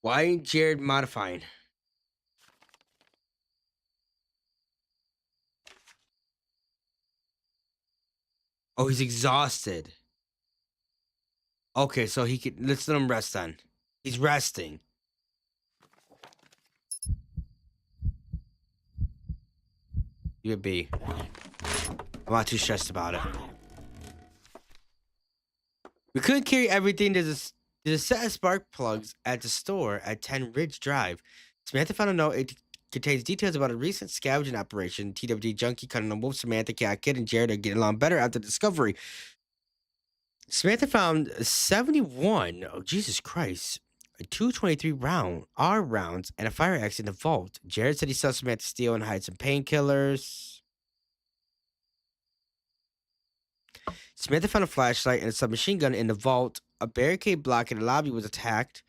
Why ain't Jared modifying? Oh, he's exhausted. Okay, so he could. Let's let him rest then. He's resting. You a B. I'm not too stressed about it. We couldn't carry everything. There's a set of spark plugs at the store at 10 Ridge Drive. Samantha found a note. It contains details about a recent scavenging operation. TWD Junkie, Cunningham Wolf, Samantha, Cat Kid, and Jared are getting along better after the discovery. Samantha found 71. Oh, Jesus Christ. 223 rounds and a fire axe in the vault. Jared said he saw Samantha steal and hide some painkillers. Samantha found a flashlight and a submachine gun in the vault. A barricade block in the lobby was attacked,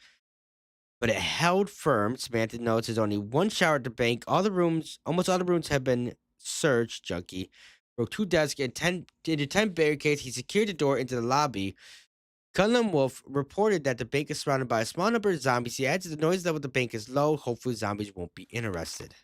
but it held firm. Samantha notes there's only one shower at the bank. Almost all the rooms have been searched. Junkie broke 2 desks and into 10 barricades. He secured the door into the lobby. Cunningham Wolf reported that the bank is surrounded by a small number of zombies. He adds that the noise level of the bank is low. Hopefully, zombies won't be interested.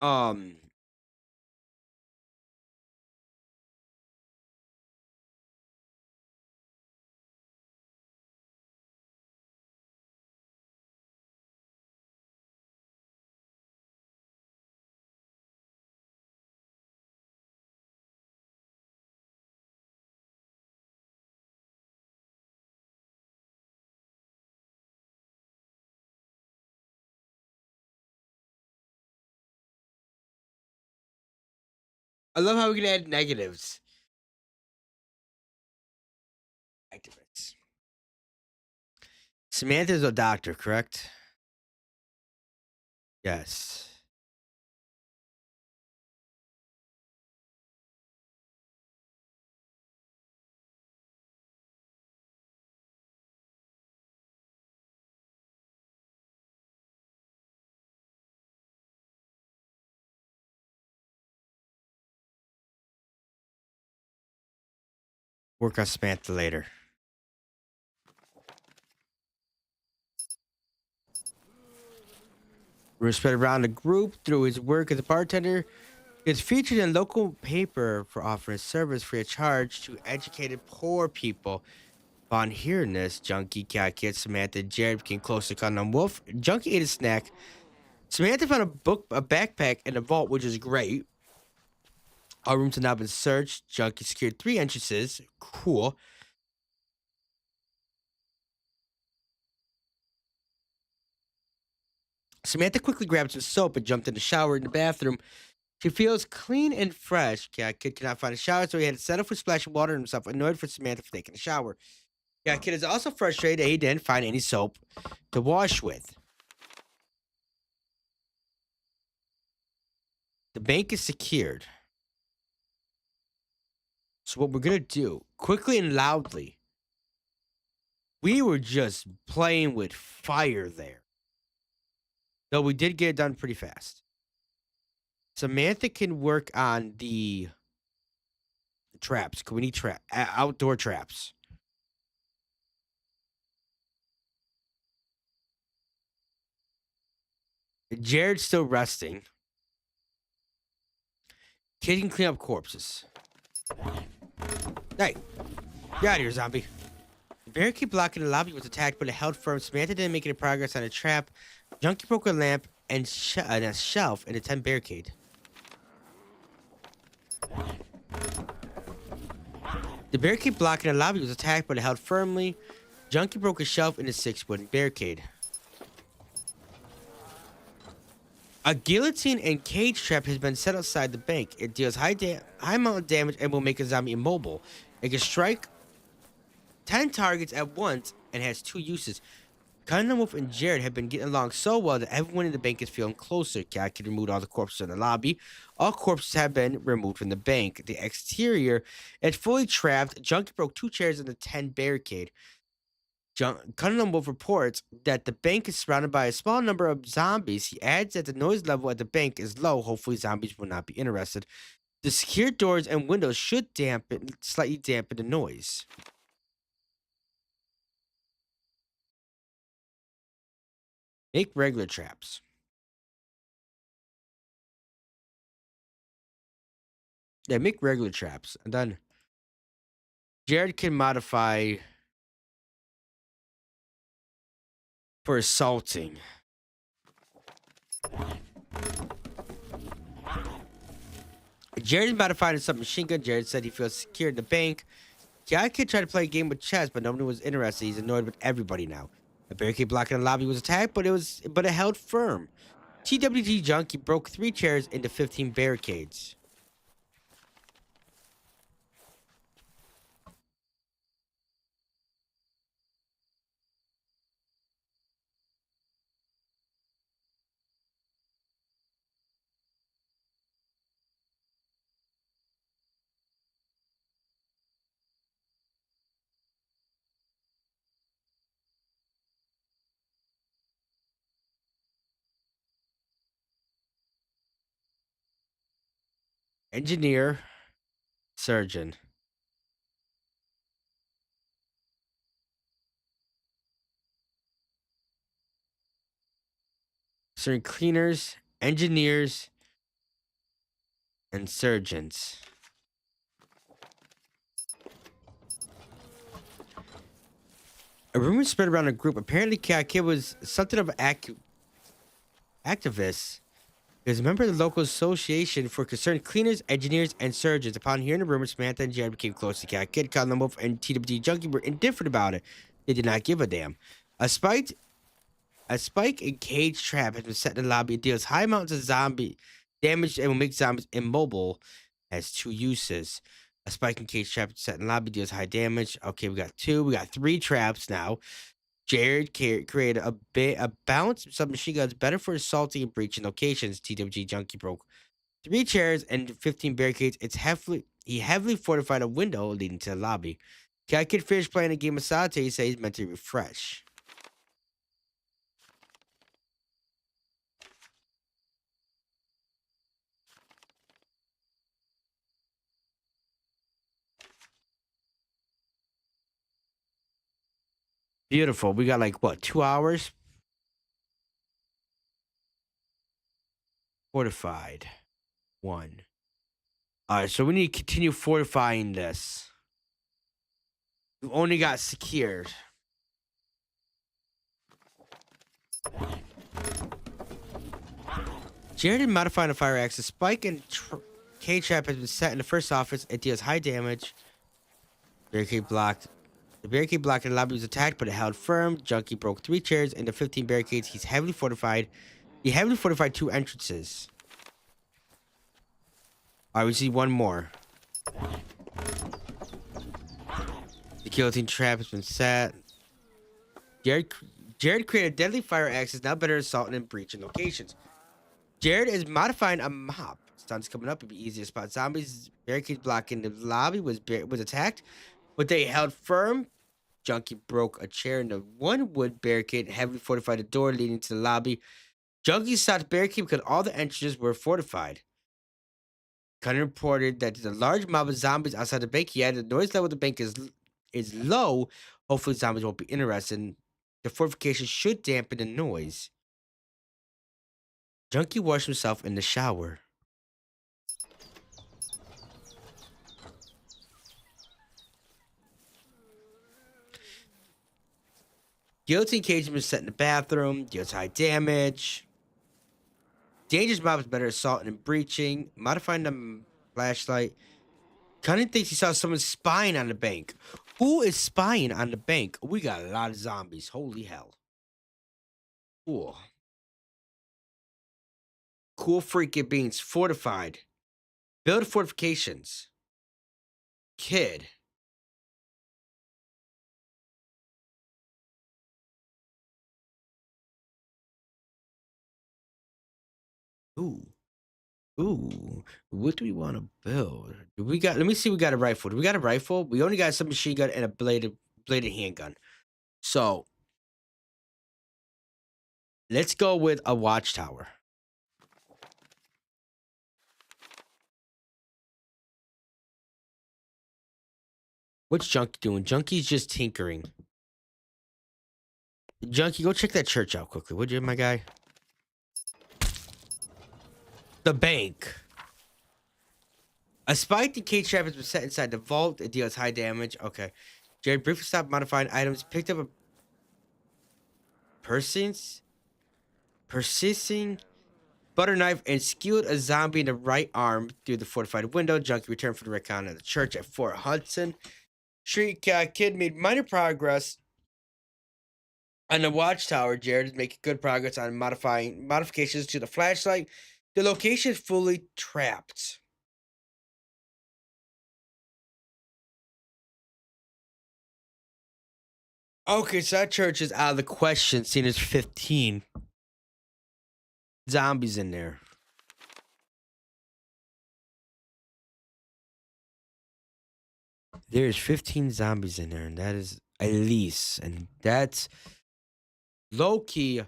Um, I love how we can add negatives. Activates. Samantha's a doctor, correct? Yes. Work on Samantha later. We're spread around the group through his work as a bartender. It's featured in local paper for offering service free of charge to educated poor people. Upon hearing this, Junkie, Cat Kid, Samantha, and Jared became close to Cunningham Wolf. Junkie ate a snack. Samantha found a backpack in the vault, which is great. All rooms have now been searched. Junkie secured 3 entrances. Cool. Samantha quickly grabbed some soap and jumped in the shower in the bathroom. She feels clean and fresh. Cat Kid cannot find a shower, so he had to settle for splashing water on himself, annoyed for Samantha for taking a shower. Yeah, kid is also frustrated that he didn't find any soap to wash with. The bank is secured. So what we're gonna do, quickly and loudly, we were just playing with fire there. Though we did get it done pretty fast. Samantha can work on the traps. Can we need outdoor traps? Jared's still resting. Kid can clean up corpses. Hey, get out of here, zombie. The barricade blocking the lobby was attacked, but it held firm. Samantha didn't make any progress on a trap. Junkie broke a lamp and a shelf in the 10 barricade. The barricade blocking the lobby was attacked, but it held firmly. Junkie broke a shelf in the 6 wooden barricade. A guillotine and cage trap has been set outside the bank. It deals high amount of damage and will make a zombie immobile. It can strike 10 targets at once and has 2 uses. Cunningham, Wolf, and Jared have been getting along so well that everyone in the bank is feeling closer. Cat can remove all the corpses in the lobby. All corpses have been removed from the bank. The exterior is fully trapped. Junkie broke 2 chairs in the 10 barricade. Cunningham Wolf reports that the bank is surrounded by a small number of zombies. He adds that the noise level at the bank is low. Hopefully, zombies will not be interested. The secured doors and windows should slightly dampen the noise. Make regular traps. Yeah, make regular traps. And then Jared can modify for assaulting. Jared is modified in submachine gun. Jared said he feels secure in the bank. Guy kid tried to play a game with chess, but nobody was interested. He's annoyed with everybody now. A barricade blocking the lobby was attacked, but it held firm. TWT Junkie broke 3 chairs into 15 barricades. Engineer, surgeon. Certain cleaners, engineers, and surgeons. A rumor spread around the group. Apparently, Kid was something of an activist. He was a member of the local association for concerned cleaners, engineers, and surgeons. Upon hearing the rumors, Samantha and Jared became close to Cat Kid. Cotton Wolf and TWT Junkie were indifferent about it. They did not give a damn. A spike and cage trap has been set in the lobby. It deals high amounts of zombie damage and will make zombies immobile. Has 2 uses. A spike and cage trap set in the lobby deals high damage. Okay, we got 2. We got 3 traps now. Jared created a balanced submachine guns better for assaulting and breaching locations. TWG Junkie broke 3 chairs and 15 barricades. He heavily fortified a window leading to the lobby. Cat Kid finished playing a game of Solitaire. He said he's meant to refresh. Beautiful. We got like what, 2 hours? Fortified. 1. Alright, so we need to continue fortifying this. We've only got secured. Jared did modifying a fire axe. The spike and K-trap has been set in the first office. It deals high damage. Barricade blocked. The barricade blocked in the lobby was attacked, but it held firm. Junkie broke 3 chairs into 15 barricades. He heavily fortified 2 entrances. Alright, we see 1 more. The guillotine trap has been set. Jared, Jared created deadly fire axes, now better assaulting and breaching locations. Jared is modifying a mop. Stunts coming up, it'd be easy to spot zombies. Barricades blocking the lobby was attacked, but they held firm. Junkie broke a chair in the one wood barricade, heavily fortified the door leading to the lobby. Junkie sought the barricade because all the entrances were fortified. Cunning reported that there's a large mob of zombies outside the bank. He added the noise level of the bank is low. Hopefully, zombies won't be interested. The fortification should dampen the noise. Junkie washed himself in the shower. Guillotine cage has been set in the bathroom. Deals high damage. Dangerous mob is better assaulting and breaching. Modifying the flashlight. Cunning thinks he saw someone spying on the bank. Who is spying on the bank? We got a lot of zombies. Holy hell. Cool. Cool freaking beings. Fortified. Build fortifications. Kid. Ooh. Ooh. What do we want to build? Let me see, we got a rifle. Do we got a rifle? We only got some machine gun and a bladed handgun. So let's go with a watchtower. What's Junkie doing? Junkie's just tinkering. Junkie, go check that church out quickly, would you, my guy? The bank. A spiked cage trap has been set inside the vault. It deals high damage. Okay. Jared briefly stopped modifying items, picked up a persisting butter knife, and skewed a zombie in the right arm through the fortified window. Junkie returned for the recon of the church at Fort Hudson. Street Kid made minor progress on the watchtower. Jared is making good progress on modifications to the flashlight. The location is fully trapped. Okay, so that church is out of the question, seeing there's 15 zombies in there. There's 15 zombies in there, and that is at least, and that's low-key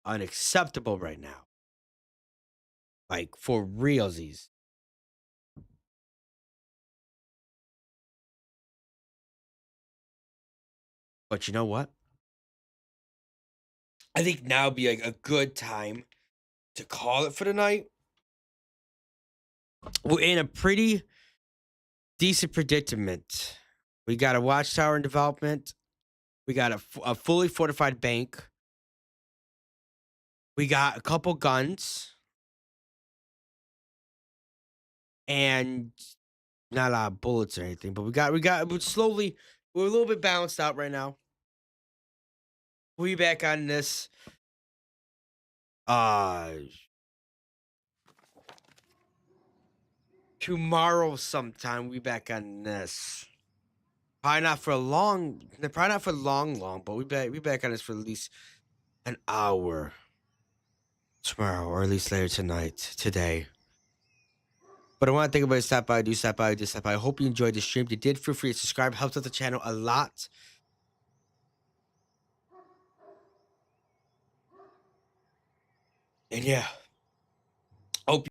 unacceptable right now. Like, for realsies. But you know what? I think now would be like a good time to call it for the night. We're in a pretty decent predicament. We got a watchtower in development. We got a fully fortified bank. We got a couple guns. And not a lot of bullets or anything, but we're a little bit balanced out right now. We'll be back on this tomorrow sometime. We'll be back on this. Probably not for long, but we back on this for at least an hour tomorrow, or at least later today. But I want to thank everybody stop by. I hope you enjoyed the stream. If you did, feel free to subscribe. Helps out the channel a lot. And yeah.